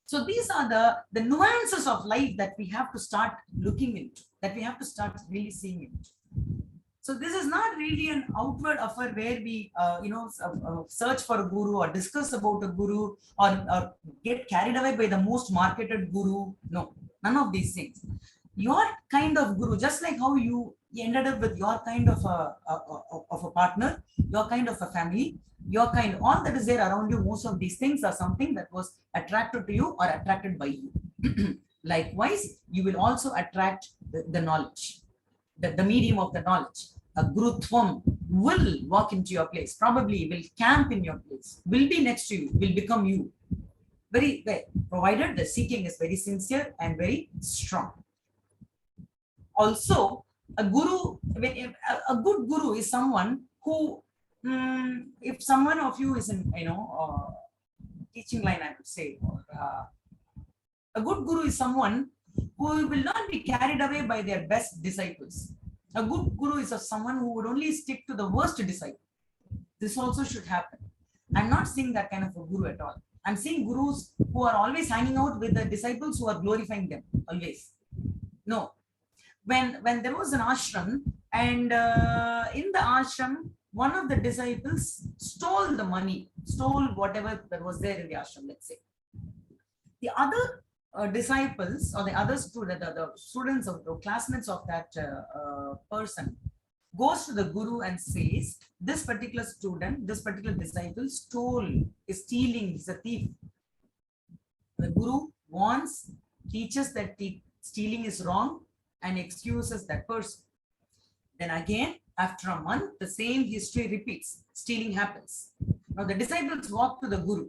So these are the nuances of life that we have to start looking into, that we have to start really seeing it. So this is not really an outward affair where we, search for a guru or discuss about a guru or get carried away by the most marketed guru. No, none of these things. Your kind of guru, just like how you ended up with your kind of a partner, your kind of a family, your kind, all that is there around you, most of these things are something that was attracted to you or attracted by you. Likewise, you will also attract the knowledge, the medium of the knowledge, a gurutvam, will walk into your place, probably will camp in your place, will be next to you, will become you. Very well, provided the seeking is very sincere and very strong. Also, a guru, a good guru is someone who, if someone of you is in, teaching line, I would say, or, a good guru is someone who will not be carried away by their best disciples. A good guru is someone who would only stick to the worst disciple. This also should happen. I'm not seeing that kind of a guru at all. I'm seeing gurus who are always hanging out with the disciples who are glorifying them, always. No. When there was an ashram, and in the ashram, one of the disciples stole the money, stole whatever that was there in the ashram, let's say. The other disciples or the other student, the students of the classmates of that person goes to the guru and says, this particular student, this particular disciple is stealing, he's a thief. The guru warns, teaches that stealing is wrong and excuses that person. Then again, after a month, the same history repeats. Stealing happens. Now the disciples walk to the guru.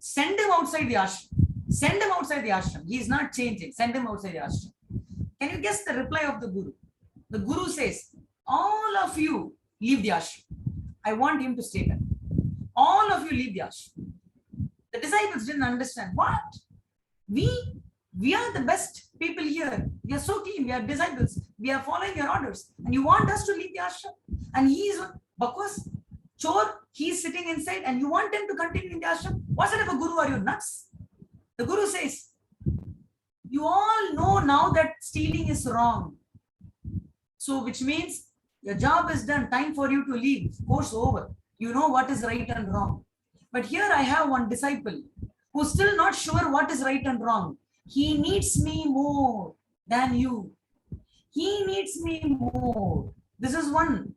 Send him outside the ashram. Send him outside the ashram. He is not changing. Send him outside the ashram. Can you guess the reply of the guru? The guru says, all of you leave the ashram. I want him to stay there. All of you leave the ashram. The disciples didn't understand. What? We are the best people here. We are so clean. We are disciples. We are following your orders. And you want us to leave the ashram? And he is bakwas, chore, he is sitting inside and you want him to continue in the ashram? What sort of a guru are you, nuts? The guru says, you all know now that stealing is wrong. So which means your job is done. Time for you to leave. Course over. You know what is right and wrong. But here I have one disciple who's still not sure what is right and wrong. He needs me more than you. He needs me more. This is one.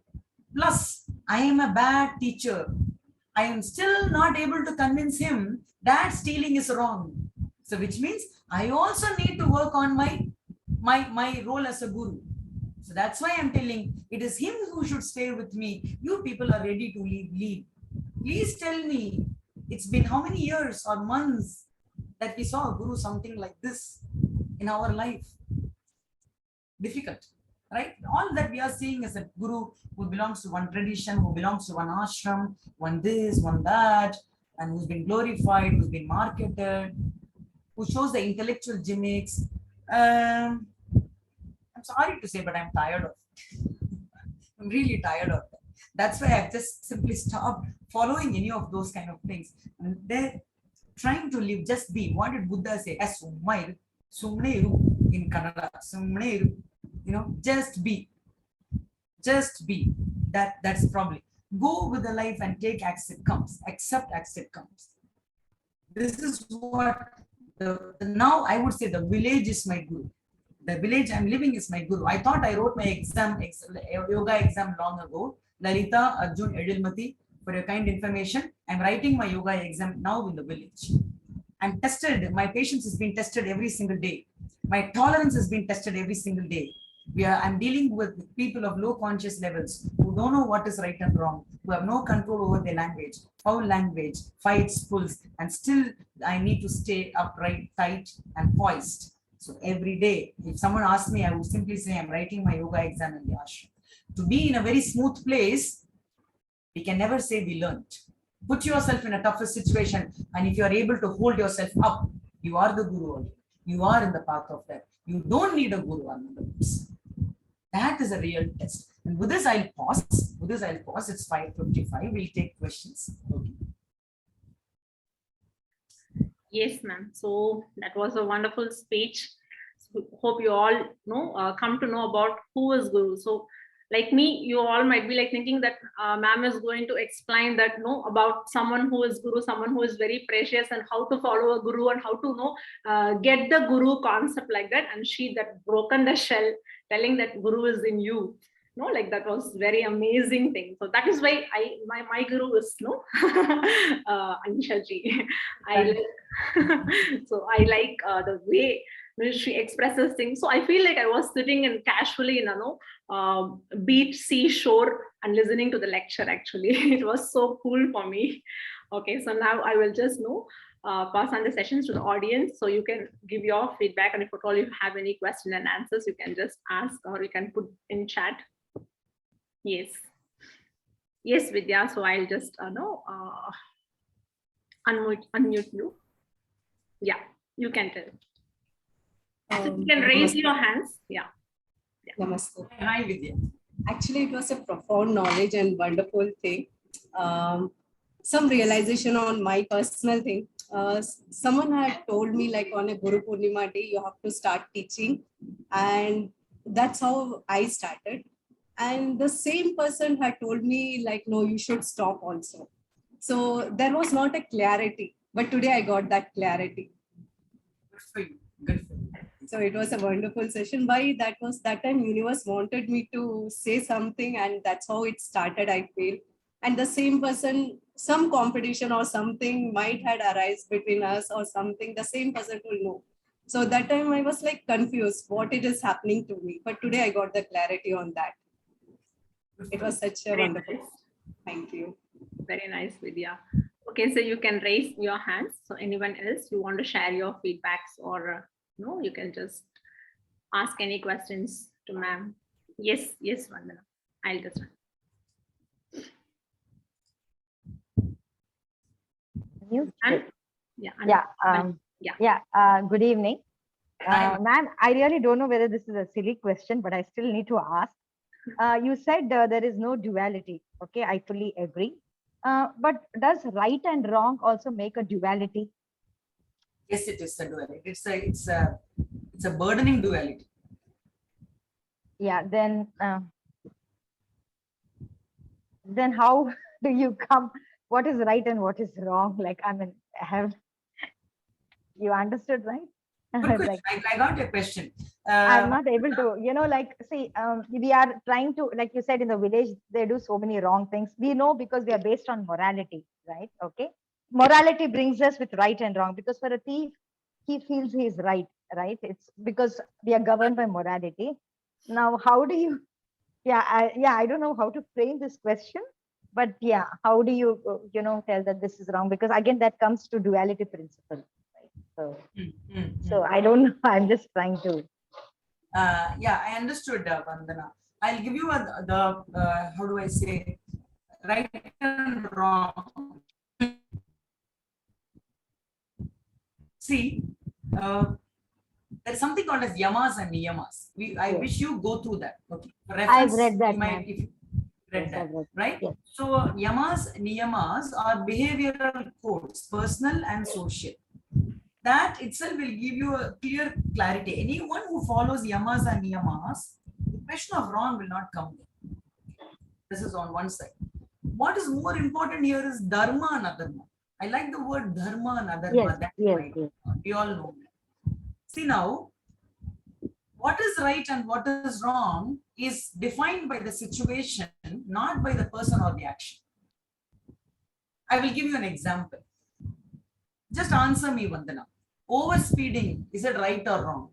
Plus, I am a bad teacher. I am still not able to convince him that stealing is wrong. So which means I also need to work on my role as a guru. So that's why I'm telling, it is him who should stay with me. You people are ready to leave. Please tell me, it's been how many years or months that we saw a guru something like this in our life? Difficult, right? All that we are seeing is a guru who belongs to one tradition, who belongs to one ashram, one this, one that, and who's been glorified, who's been marketed, who shows the intellectual gimmicks. I'm sorry to say, but I'm tired of it. I'm really tired of it. That's why I've just simply stopped following any of those kind of things. And they're trying to live, just be. What did Buddha say? As sumne in Kannada. Sumne, just be. Just be. That's probably. Go with the life and take as it comes. Accept as it comes. This is what now I would say the village is my guru. The village I'm living is my guru. I thought I wrote my yoga exam long ago. Lalita Arjun Edilmati, for your kind information, I'm writing my yoga exam now in the village. I'm tested. My patience has been tested every single day. My tolerance has been tested every single day. I'm dealing with people of low conscious levels who don't know what is right and wrong, who have no control over their language, foul language, fights, pulls, and still I need to stay upright, tight, and poised. So every day, if someone asks me, I would simply say, I'm writing my yoga exam in the ashram. To be in a very smooth place, we can never say we learned. Put yourself in a tougher situation, and if you are able to hold yourself up, you are the guru. You are in the path of that. You don't need a guru on the books. That is a real test. And with this, I'll pause. It's 5:55. We'll take questions. Okay. Yes, ma'am. So that was a wonderful speech. So hope you all come to know about who is guru. So like me, you all might be like thinking that ma'am is going to explain that about someone who is guru, someone who is very precious, and how to follow a guru and how to get the guru concept like that. And she that broken the shell, telling that guru is in you. Like that was very amazing thing. So that is why my guru is Anisha ji. So I like the way she expresses things. So I feel like I was sitting and casually in beach seashore and listening to the lecture. Actually, it was so cool for me. Okay, so now I will just pass on the sessions to the audience, so you can give your feedback, and if at all you have any question and answers, you can just ask or you can put in chat. Yes, yes, Vidya. So I'll just unmute you. Yeah, you can tell. So you can raise your hands. Yeah. Namaste. Hi, Vidya. Actually, it was a profound knowledge and wonderful thing. Some realization on my personal thing. Someone had told me, like, on a Gurupoornima day, you have to start teaching. And that's how I started. And the same person had told me, like, no, you should stop also. So there was not a clarity. But today I got that clarity. Good for you. Good for you. So it was a wonderful session. Why that was that time universe wanted me to say something, and that's how it started, I feel. And the same person, some competition or something might had arise between us or something, the same person will know. So that time I was like confused what it is happening to me. But today I got the clarity on that. It was such a Very wonderful. nice. Thank you. Very nice, Vidya. Okay, so you can raise your hands. So anyone else you want to share your feedbacks, or no, you can just ask any questions to ma'am. Yes, yes, Vandana. I'll just. And, yeah. Good evening. Ma'am, I really don't know whether this is a silly question, but I still need to ask. You said there is no duality. Okay, I fully agree. But does right and wrong also make a duality? Yes, it is a duality. It's a burdening duality. Yeah, then how do you come? What is right and what is wrong? Like, I mean, you understood, right? Good question. I got your question. I'm not able to, see, we are trying to, like you said, in the village, they do so many wrong things. We know because we are based on morality, right? Okay. Morality brings us with right and wrong, because for a thief, he feels he is right? It's because we are governed by morality. Now, how do you, I don't know how to frame this question, but yeah, how do you, tell that this is wrong? Because again, that comes to duality principle. So I don't know. I'm just trying to. I understood, Vandana. I'll give you how do I say, right and wrong. See, there's something called as yamas and niyamas. I wish you go through that. Okay. I've read that. If you read that, right? Yes. So yamas, niyamas are behavioral codes, personal and social. That itself will give you a clear clarity. Anyone who follows yamas and niyamas, the question of wrong will not come there. This is on one side. What is more important here is dharma and adharma. I like the word dharma and adharma. Yes. We all know that. See now, what is right and what is wrong is defined by the situation, not by the person or the action. I will give you an example. Just answer me, Vandana. Overspeeding, is it right or wrong?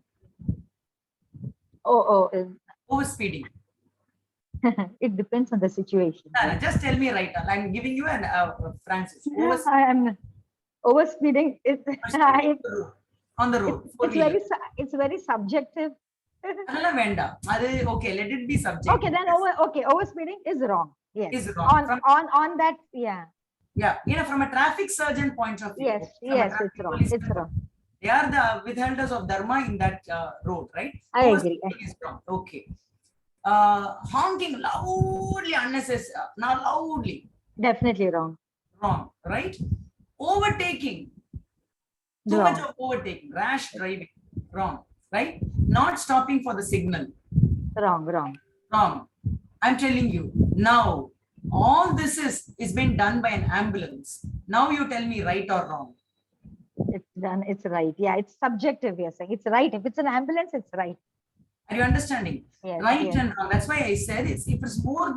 Overspeeding. It depends on the situation. Just tell me right now. I'm giving you an Francis. Overspeeding is on the road. It's very subjective. Okay, let it be subjective. Okay, then overspeeding is wrong. Yes. Is wrong. On that, yeah. Yeah, from a traffic surgeon point of view. Yes, it's wrong. It's wrong. They are the withholders of dharma in that road, right? I agree. Is wrong. Okay. Honking loudly, unnecessary. Not loudly. Definitely wrong. Wrong, right? Overtaking. Too much of overtaking. Rash driving. Wrong, right? Not stopping for the signal. Wrong. I'm telling you now. All this is being done by an ambulance. Now you tell me right or wrong. It's done. It's right. Yeah, it's subjective. You're saying it's right. If it's an ambulance, it's right. Are you understanding? Yes, right and wrong. That's why I said it's more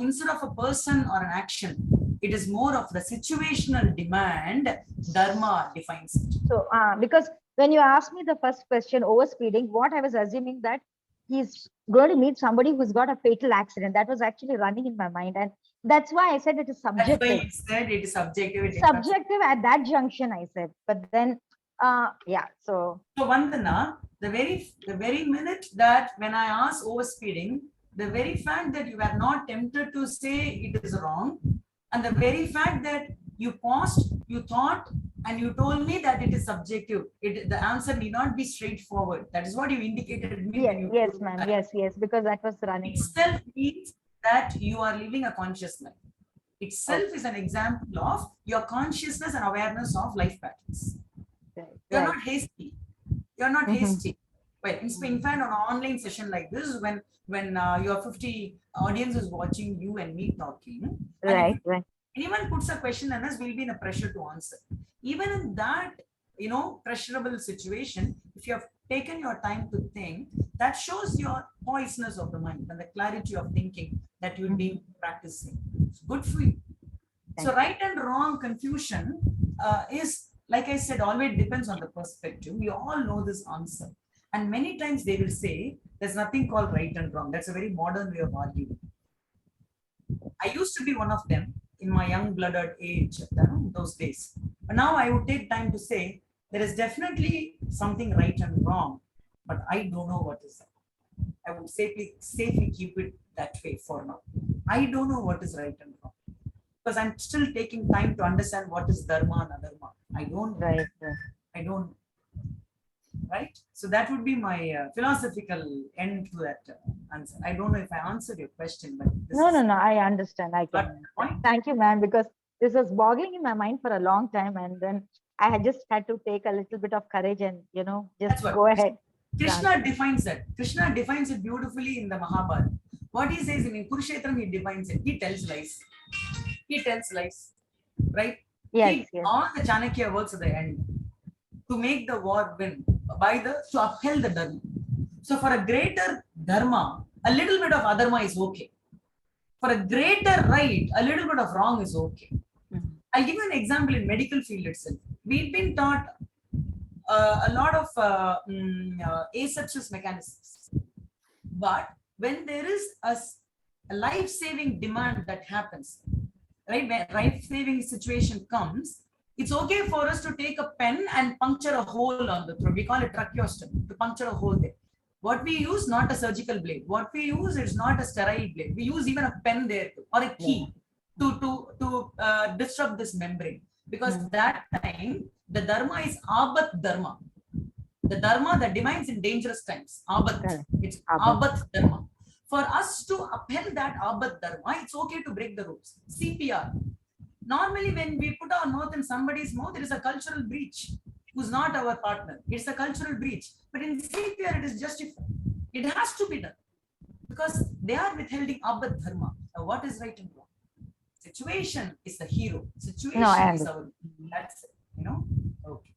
instead of a person or an action, it is more of the situational demand. Dharma defines it. So because when you asked me the first question, overspeeding, what I was assuming that he's going to meet somebody who's got a fatal accident. That was actually running in my mind. And that's why I said it is That's why subjective. you said it is subjective. It depends. Subjective at that junction, I said. But then, yeah, so. So Vandana, the very minute that when I asked overspeeding, the very fact that you were not tempted to say it is wrong, and the very fact that you paused, you thought, and you told me that it is subjective. The answer need not be straightforward. That is what you indicated me Yes, when you yes, told ma'am. that. Yes, because that was running. Itself means that you are living a conscious life. Itself is an example of your consciousness and awareness of life patterns. Right, You're right. not hasty. You're not Mhm. hasty. Well, in fact, on an online session like this, when your 50 audience is watching you and me talking, and Right, if right. anyone puts a question on us, we'll be in a pressure to answer. Even in that, pressurable situation, if you have taken your time to think, that shows your poisoness of the mind and the clarity of thinking that you've been practicing. It's good for you. So right and wrong confusion is, like I said, always depends on the perspective. We all know this answer. And many times they will say, there's nothing called right and wrong. That's a very modern way of arguing. I used to be one of them in my young blooded age, those days. But now I would take time to say, there is definitely something right and wrong, but I don't know what is that. I would safely keep it that way for now. I don't know what is right and wrong, because I'm still taking time to understand what is dharma and adharma. I don't know. Right. I don't know. Right? So that would be my philosophical end to that answer. I don't know if I answered your question, but No, I understand. I got can. the point. Thank you, ma'am, because this was boggling in my mind for a long time. And then I had just had to take a little bit of courage and, That's just what go ahead. Krishna defines that. Krishna defines it beautifully in the Mahabharata. What he says in Kurukshetram, he defines it. He tells lies. He tells lies. Right? Yes, yes. All the Chanakya works at the end to make the war win to uphold the dharma. So for a greater dharma, a little bit of adharma is okay. For a greater right, a little bit of wrong is okay. I'll give you an example in medical field itself. We've been taught a lot of asepsis mechanisms. But when there is a life-saving demand that happens, right? When life-saving situation comes, it's okay for us to take a pen and puncture a hole on the throat. We call it tracheostomy, to puncture a hole there. What we use, not a surgical blade. What we use is not a sterile blade. We use even a pen there or a key to disrupt this membrane. Because that time, the dharma is abat dharma. The dharma that demands in dangerous times. Abat. It's abat dharma. For us to uphold that abat dharma, it's okay to break the rules. CPR. Normally, when we put our mouth in somebody's mouth, it is a cultural breach. Who's not our partner. It's a cultural breach. But in CPR, it is justified. It has to be done. Because they are withholding abat dharma. Now, what is right and wrong? Situation is the hero. Situation is our. That's it. Okay.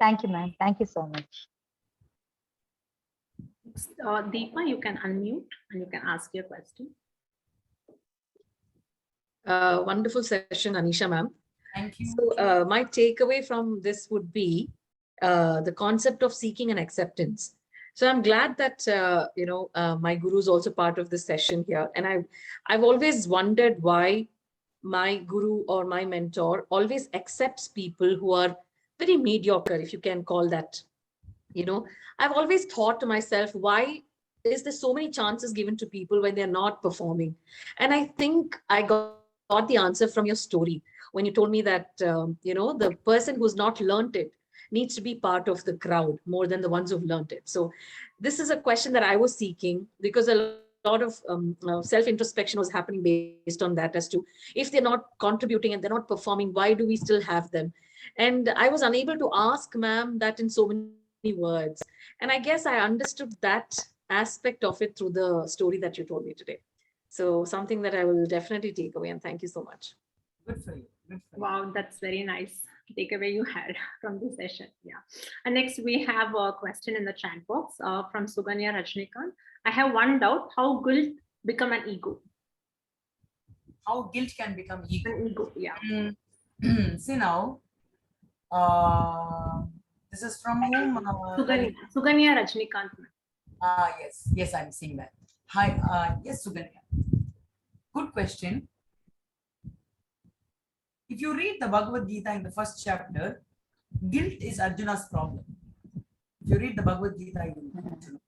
Thank you, ma'am. Thank you so much. Deepa, you can unmute and you can ask your question. Wonderful session, Anisha ma'am. Thank you. So my takeaway from this would be the concept of seeking and acceptance. So I'm glad that my guru is also part of this session here, and I've always wondered why my guru or my mentor always accepts people who are very mediocre, if you can call that. I've always thought to myself, why is there so many chances given to people when they're not performing? And I think I got the answer from your story when you told me that, the person who's not learned it needs to be part of the crowd more than the ones who've learned it. So this is a question that I was seeking, because a lot of self-introspection was happening based on that, as to if they're not contributing and they're not performing, why do we still have them? And I was unable to ask ma'am that in so many words. And I guess I understood that aspect of it through the story that you told me today. So something that I will definitely take away, and thank you so much. Good for you. Good for you. Wow, that's very nice takeaway you had from the session. Yeah. And next we have a question in the chat box from Suganya Rajnikant. I have one doubt: how guilt become an ego? How guilt can become ego? An ego, yeah. See now, This is from whom? Suganya Rajnikant. Yes, I'm seeing that. Hi, yes, Suganya. Good question. If you read the Bhagavad Gita in the first chapter, guilt is Arjuna's problem. If you read the Bhagavad Gita, you will come to know.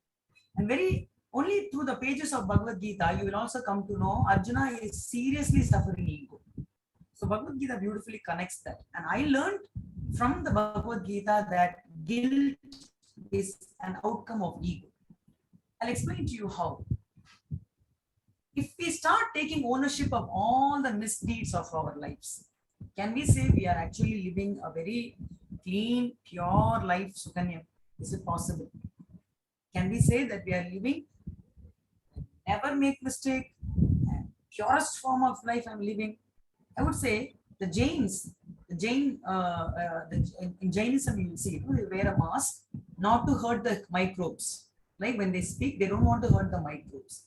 And only through the pages of Bhagavad Gita, you will also come to know Arjuna is seriously suffering ego. So Bhagavad Gita beautifully connects that. And I learned from the Bhagavad Gita that guilt is an outcome of ego. I'll explain to you how. If we start taking ownership of all the misdeeds of our lives, can we say we are actually living a very clean, pure life, Sukanya? Is it possible? Can we say that we are living, never make mistake, purest form of life I'm living? I would say the Jains, in Jainism, you will see, they wear a mask not to hurt the microbes. Like when they speak, they don't want to hurt the microbes.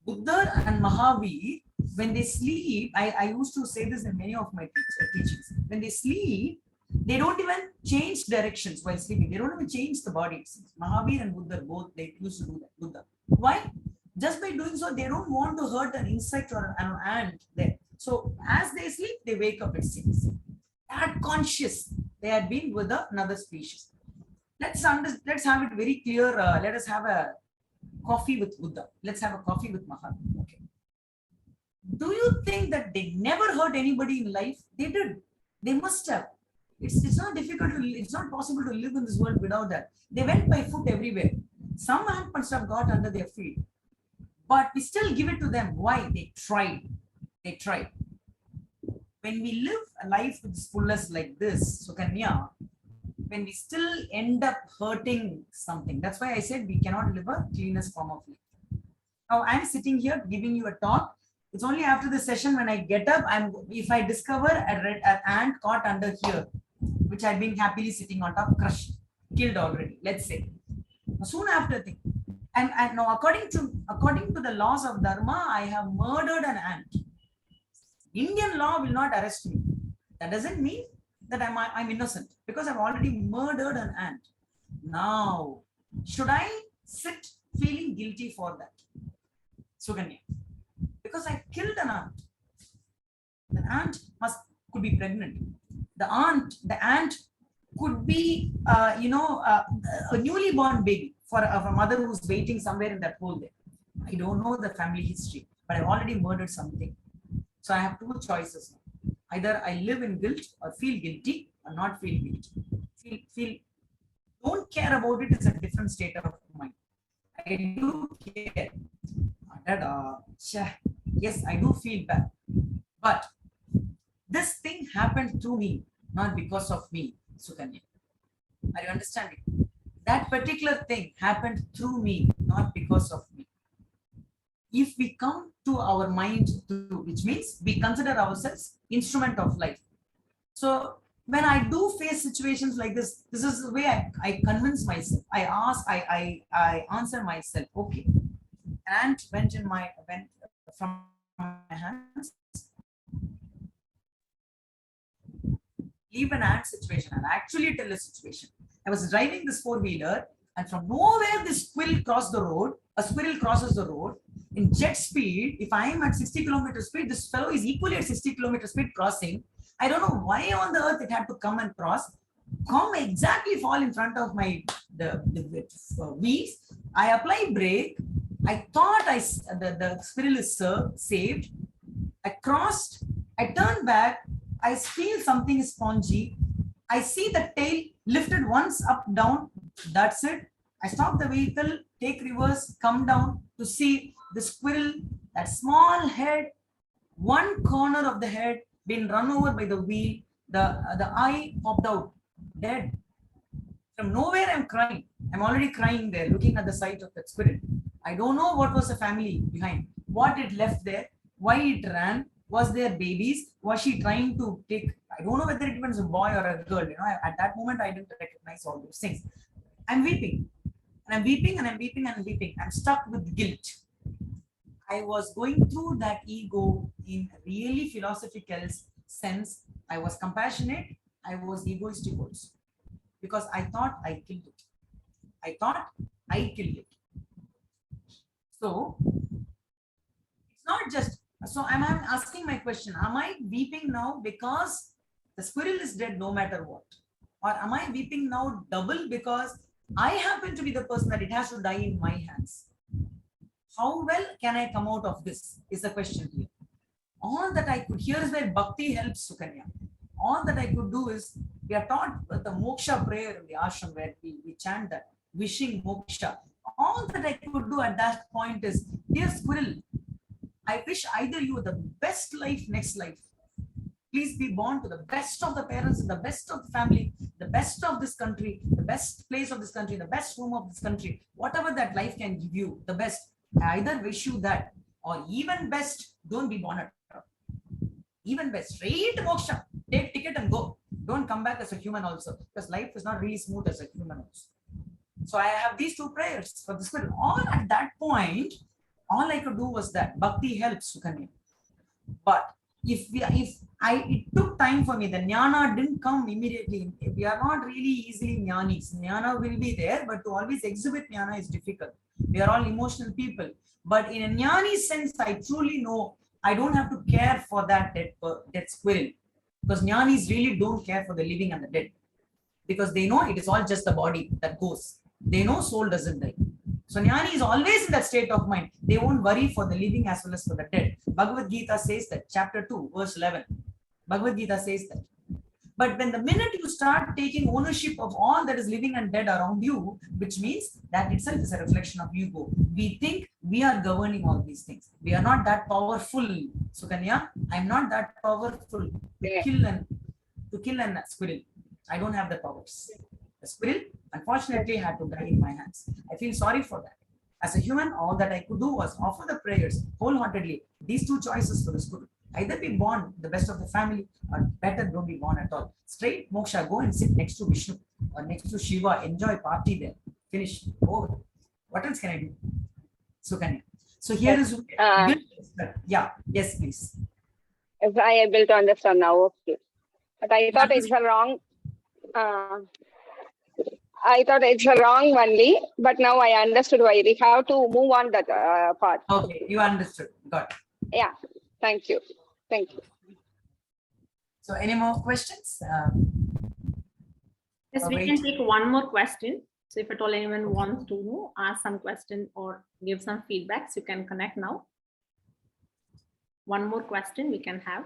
Buddha and Mahavir, when they sleep, I used to say this in many of my teachings. When they sleep, they don't even change directions while sleeping. They don't even change the body. Mahavir and Buddha both, they used to do that. Buddha. Why? Just by doing so, they don't want to hurt an insect or an ant there. So as they sleep, they wake up, it seems. That conscious, they had been with another species. Let's have it very clear. Let us have a coffee with Buddha. Let's have a coffee with Mahavir. Okay. Do you think that they never hurt anybody in life? They did. They must have. It's not difficult to, it's not possible to live in this world without that. They went by foot everywhere. Some ant must have got under their feet. But we still give it to them. Why? They tried. They tried. When we live a life with fullness like this, Sukanya, when we still end up hurting something, that's why I said we cannot live a cleanest form of life. Now I'm sitting here giving you a talk. It's only after the session when I get up, if I discover an ant caught under here, which I've been happily sitting on top, crushed, killed already, let's say. Soon after thing. And now according to the laws of Dharma, I have murdered an ant. Indian law will not arrest me. That doesn't mean that I'm innocent because I've already murdered an ant. Now, should I sit feeling guilty for that? Suganya. Because I killed an ant. The ant could be pregnant. The ant could be, a newly born baby of a mother who's waiting somewhere in that hole there. I don't know the family history, but I've already murdered something. So I have two choices now. Either I live in guilt or feel guilty or not feel guilty. Don't care about it. It's a different state of mind. I do care. Yes, I do feel bad. But this thing happened to me, not because of me, Sukanya. Are you understanding? That particular thing happened through me, not because of me. If we come to our mind, which means we consider ourselves instrument of life. So when I do face situations like this is the way I convince myself. I ask, I answer myself, okay. And went from my hands. Leave an ant situation and actually tell a situation. I was driving this four-wheeler and from nowhere this squirrel crossed the road. A squirrel crosses the road in jet speed. If I am at 60 km speed, this fellow is equally at 60 km speed crossing. I don't know why on the earth it had to come and cross. Come exactly fall in front of my wheels. I apply brake. I thought the squirrel is saved. I crossed. I turned back. I feel something is spongy. I see the tail lifted once up, down. That's it. I stop the vehicle, take reverse, come down to see the squirrel, that small head, one corner of the head been run over by the wheel. The eye popped out, dead. From nowhere, I'm crying. I'm already crying there, looking at the sight of that squirrel. I don't know what was the family behind, what it left there, why it ran. Was there babies? Was she trying to take? I don't know whether it was a boy or a girl. At that moment, I didn't recognize all those things. I'm weeping, and I'm weeping, and I'm weeping, and I'm weeping. I'm stuck with guilt. I was going through that ego in really philosophical sense. I was compassionate. I was egoistic also. because I thought I killed it. I thought I killed it. So it's not just, so I'm asking my question, am I weeping now because the squirrel is dead no matter what? Or am I weeping now double because I happen to be the person that it has to die in my hands? How well can I come out of this is the question here. All that I could, here is where bhakti helps, Sukanya. All that I could do is, we are taught the moksha prayer in the ashram where we chant that, wishing moksha. All that I could do at that point is, dear squirrel, I wish either you the best life next life. Please be born to the best of the parents, the best of the family, the best of this country, the best place of this country, the best home of this country, whatever that life can give you, the best. I either wish you that, or even best, don't be born at all. Even best, straight moksha, take ticket and go. Don't come back as a human also, because life is not really smooth as a human also. So I have these two prayers for the spirit. All at that point, all I could do was that. Bhakti helps, Sukanya. But it took time for me. The jnana didn't come immediately. We are not really easily jnanis. Jnana will be there, but to always exhibit jnana is difficult. We are all emotional people. But in a jnani sense, I truly know I don't have to care for that dead squirrel. Because jnanis really don't care for the living and the dead. Because they know it is all just the body that goes. They know soul doesn't die. So jnani is always in that state of mind. They won't worry for the living as well as for the dead. Bhagavad Gita says that, chapter 2, verse 11. Bhagavad Gita says that. But when the minute you start taking ownership of all that is living and dead around you, which means that itself is a reflection of ego. We think we are governing all these things. We are not that powerful. Sukanya, I'm not that powerful to kill a squirrel. I don't have the powers. The squirrel, unfortunately, had to die in my hands. I feel sorry for that. As a human, all that I could do was offer the prayers wholeheartedly. These two choices for the squirrel. Either be born the best of the family, or better don't be born at all. Straight moksha, go and sit next to Vishnu or next to Shiva, enjoy party there. Finish. Over. What else can I do? Sukanya. So here is yeah, yes, please. If I able to understand now, okay. But I thought it's a wrong. I thought it's a wrong only, but now I understood why we have to move on that part. Okay, you understood. Got it. Yeah, thank you. Thank you. So any more questions? Yes, we can take one more question. So if at all anyone wants to ask some question or give some feedbacks, you can connect now. One more question we can have.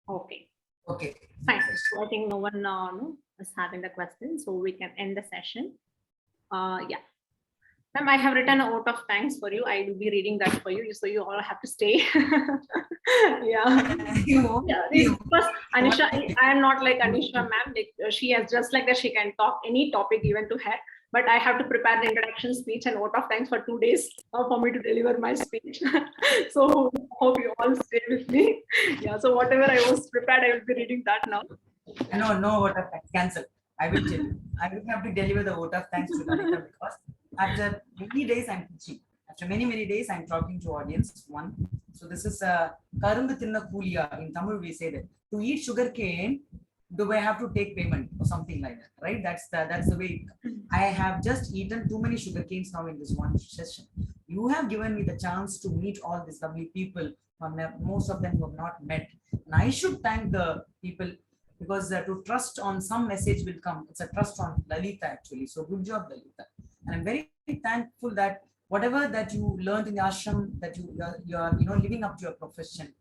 Okay. Okay. Fine. So I think no one is having the question, so we can end the session. Yeah. Ma'am, I have written a vote of thanks for you. I will be reading that for you, so you all have to stay. Yeah. Because Anisha, I am not like Anisha ma'am. Like, she has just like that. She can talk any topic given to her. But I have to prepare the introduction speech and vote of thanks for 2 days for me to deliver my speech. So hope you all stay with me. Yeah. So whatever I was prepared, I will be reading that now. No vote of thanks. Cancel. I will tell you. I will have to deliver the vote of thanks to Lalita because after many days I'm teaching. After many days I'm talking to audience. One. So this is Karungu Tinna Kuliya. In Tamil we say that to eat sugar cane, do I have to take payment or something like that, right? That's the way. I have just eaten too many sugar canes now in this one session. You have given me the chance to meet all these lovely people, most of them who have not met. And I should thank the people because to trust on some message will come. It's a trust on Lalita actually. So good job, Lalita. And I'm very thankful that whatever that you learned in the ashram, that you are living up to your profession.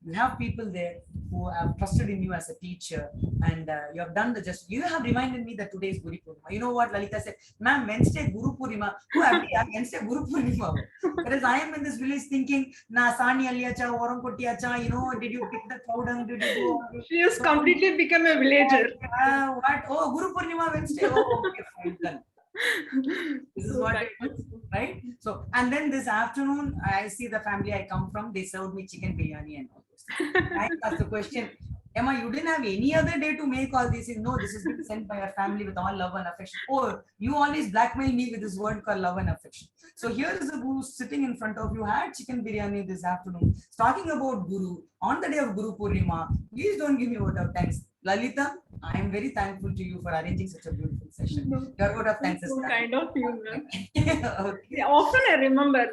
You have people there who have trusted in you as a teacher, and you have done the just. You have reminded me that today is Gurupoornima. You know what Lalita said, ma'am, Wednesday Gurupoornima. Who have Wednesday Gurupoornima? Whereas I am in this village thinking, na sani aliyacha, oram kotiyacha. Did you pick the cow dung? Did you go? She has completely become a villager. What? Oh, Gurupoornima Wednesday. Oh, okay, fine, done. This is what it is, right? So, and then this afternoon, I see the family I come from, they served me chicken biryani and all this. I asked the question, Emma, you didn't have any other day to make all this? No, this is being sent by your family with all love and affection. Oh, you always blackmail me with this word called love and affection. So here is a guru sitting in front of you, had chicken biryani this afternoon, talking about Guru on the day of Gurupoornima. Please don't give me word of thanks. Lalita, I am very thankful to you for arranging such a beautiful session. Your vote of thanks is So kind of you, ma'am. okay. Yeah, often I remember,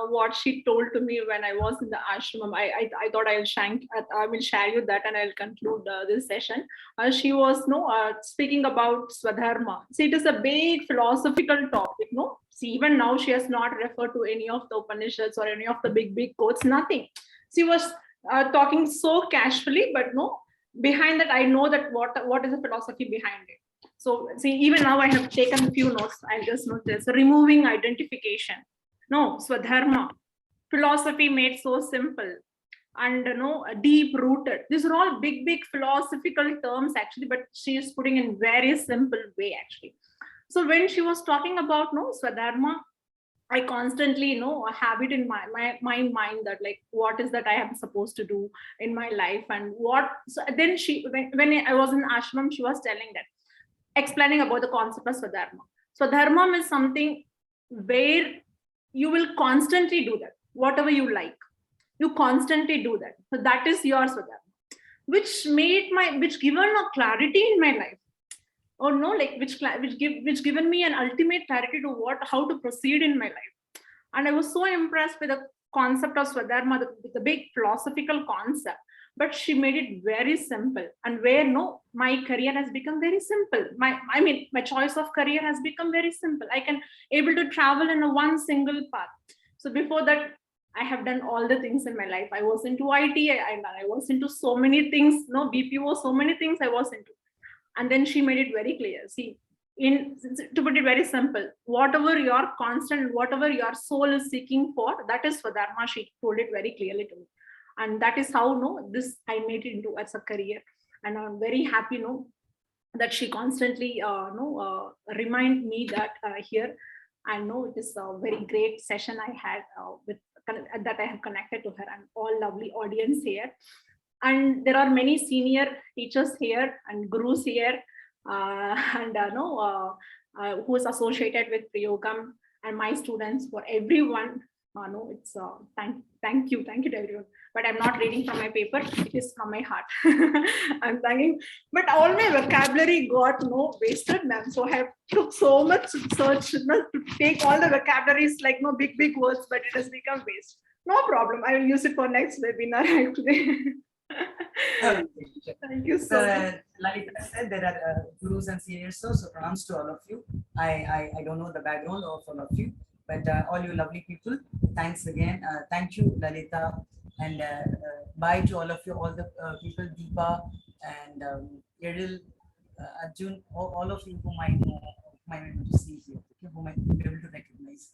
what she told to me when I was in the ashram. I thought I will share you that, and I'll conclude this session. She was speaking about Swadharma. See, it is a big philosophical topic. No, see, even now she has not referred to any of the Upanishads or any of the big quotes. Nothing. She was talking so casually, but no. Behind that, I know that what is the philosophy behind it. So see, even now I have taken a few notes. I'll just note this: removing identification. No, Swadharma. Philosophy made so simple and deep rooted. These are all big philosophical terms actually, but she is putting in very simple way actually. So when she was talking about Swadharma, I constantly have it in my mind that like what is that I am supposed to do in my life, and what. So then when I was in ashram, she was telling that, explaining about the concept of Swadharma. Swadharma is something where you will constantly do that, whatever you like. You constantly do that. So that is your Swadharma, which given a clarity in my life. Or no, like which given me an ultimate clarity to how to proceed in my life. And I was so impressed with the concept of Swadharma, the big philosophical concept. But she made it very simple, and where my career has become very simple. My choice of career has become very simple. I can able to travel in a one single path. So before that, I have done all the things in my life. I was into IT, I was into so many things, BPO, so many things I was into. And then she made it very clear. See, to put it very simple, whatever your constant, whatever your soul is seeking for, that is for Dharma. She told it very clearly to me. And that is how this I made it into as a career. And I'm very happy that she constantly remind me that here. I know it is a very great session I had with that I have connected to her, and all lovely audience here. And there are many senior teachers here and gurus here, and who is associated with Priyogam, and my students, for everyone. It's thank you to everyone. But I'm not reading from my paper; it is from my heart. I'm thanking. But all my vocabulary got wasted, ma'am. So I have took so much search to take all the vocabularies like big words, but it has become waste. No problem. I will use it for next webinar actually. Thank you so much. Like I said, there are gurus and seniors, so pronouns to all of you. I don't know the background of all of you, but all you lovely people, thanks again. Thank you, Lalita, and bye to all of you, all the people, Deepa and Eril, Arjun, all of you whom I know, whom I'm able to see here, okay, whom I'm able to recognize.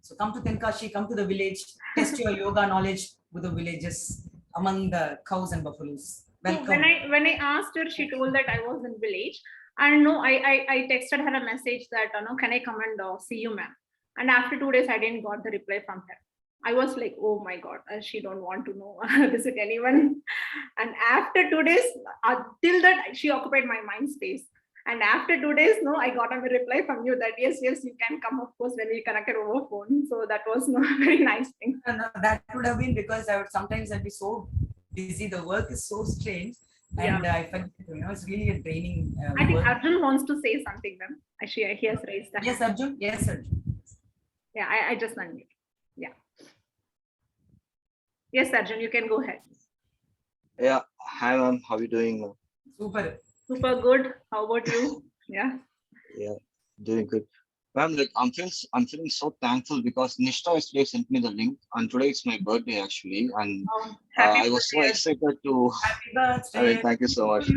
So come to Tenkashi, come to the village, test your yoga knowledge with the villages among the cows and buffaloes. Welcome. So when I asked her, she told that I was in village, and I texted her a message that can I come and see you, ma'am? And after 2 days, I didn't got the reply from her. I was like, oh my God, she don't want to visit anyone. And after 2 days, till that she occupied my mind space. And after 2 days, I got a reply from you that yes, you can come, of course, when we connected over phone. So that was a very nice thing. And that would have been because sometimes I'd be so busy. The work is so strange. And I felt, it's really a draining I think work. Arjun wants to say something, then. He has raised that. Yes, Arjun. Yes, Arjun. Yeah, I just unmute. Yeah. Yes, Arjun, you can go ahead. Yeah, hi ma'am, how are you doing? Super. Super good. How about you? Yeah. Yeah, doing good. Ma'am, like I'm feeling so thankful because Nishta yesterday sent me the link, and today it's my birthday actually, and I was so excited to. Happy birthday. I mean, thank you so much.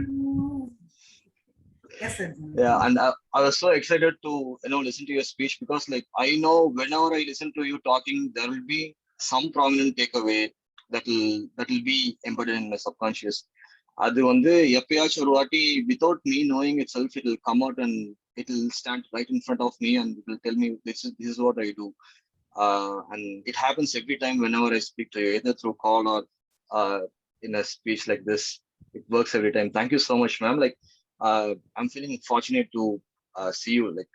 Yes, Arjun. Yeah, and I was so excited to listen to your speech because like I know whenever I listen to you talking, there will be some prominent takeaway that will be embedded in my subconscious. அது வந்து எப்பயாச்சும் ஒரு வாட்டி without me knowing itself, it will come out and it will stand right in front of me and it will tell me this is what I do. And it happens every time whenever I speak to you, either through call or in a speech like this. It works every time. Thank you so much, ma'am. Like I'm feeling fortunate to see you like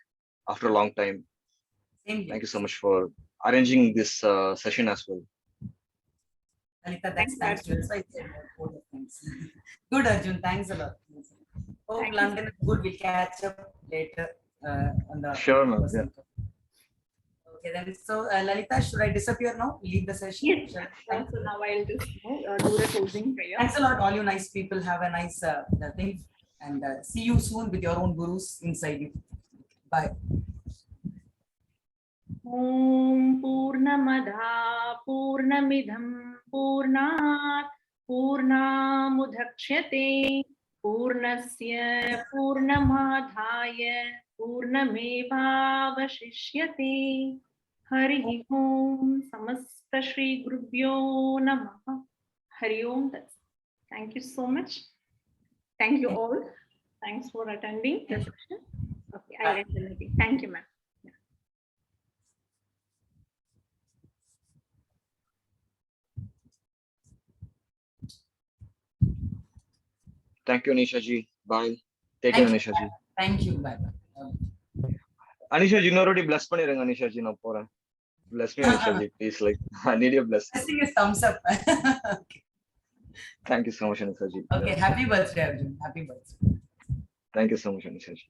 after a long time. Same here. Thank you so much for arranging this session as well. Lalita, that's Thanks, thanks to you. That's why I said both of things. Good, Arjun. Thanks a lot. Hope Thank you. London is good. We'll catch up later on the Sure, ma'am. person. Okay, then. So, Lalita, should I disappear now? Leave the session? Yes. Shall I? So now I'll just do the closing prayer. Thanks a lot, all you nice people. Have a nice thing, and see you soon with your own gurus inside you. Bye. ॐ पूर्णमदा पूर्णमिदं पूर्णात् पूर्णामुदक्ष्यते पूर्णस्य पूर्णमादाय पूर्णमेवावशिष्यते हरिः ॐ समस्त श्री गुरुभ्यो नमः हरि ओम thank you so much. Thank you all. Thanks for attending the session. Okay, I'll end the meeting. Thank you, ma'am. Thank you, Anisha ji. Bye. Take care, Anisha ji. Thank you. Bye. Anisha ji, already bless பண்ணிருங்க Anisha ji நான் போறேன். Bless me, Anisha ji, please. Like, I need your blessing. Blessing is thumbs up. Okay. Thank you so much, Anisha ji. Okay. Happy birthday, Arjun. Happy birthday. Thank you so much, Anisha ji.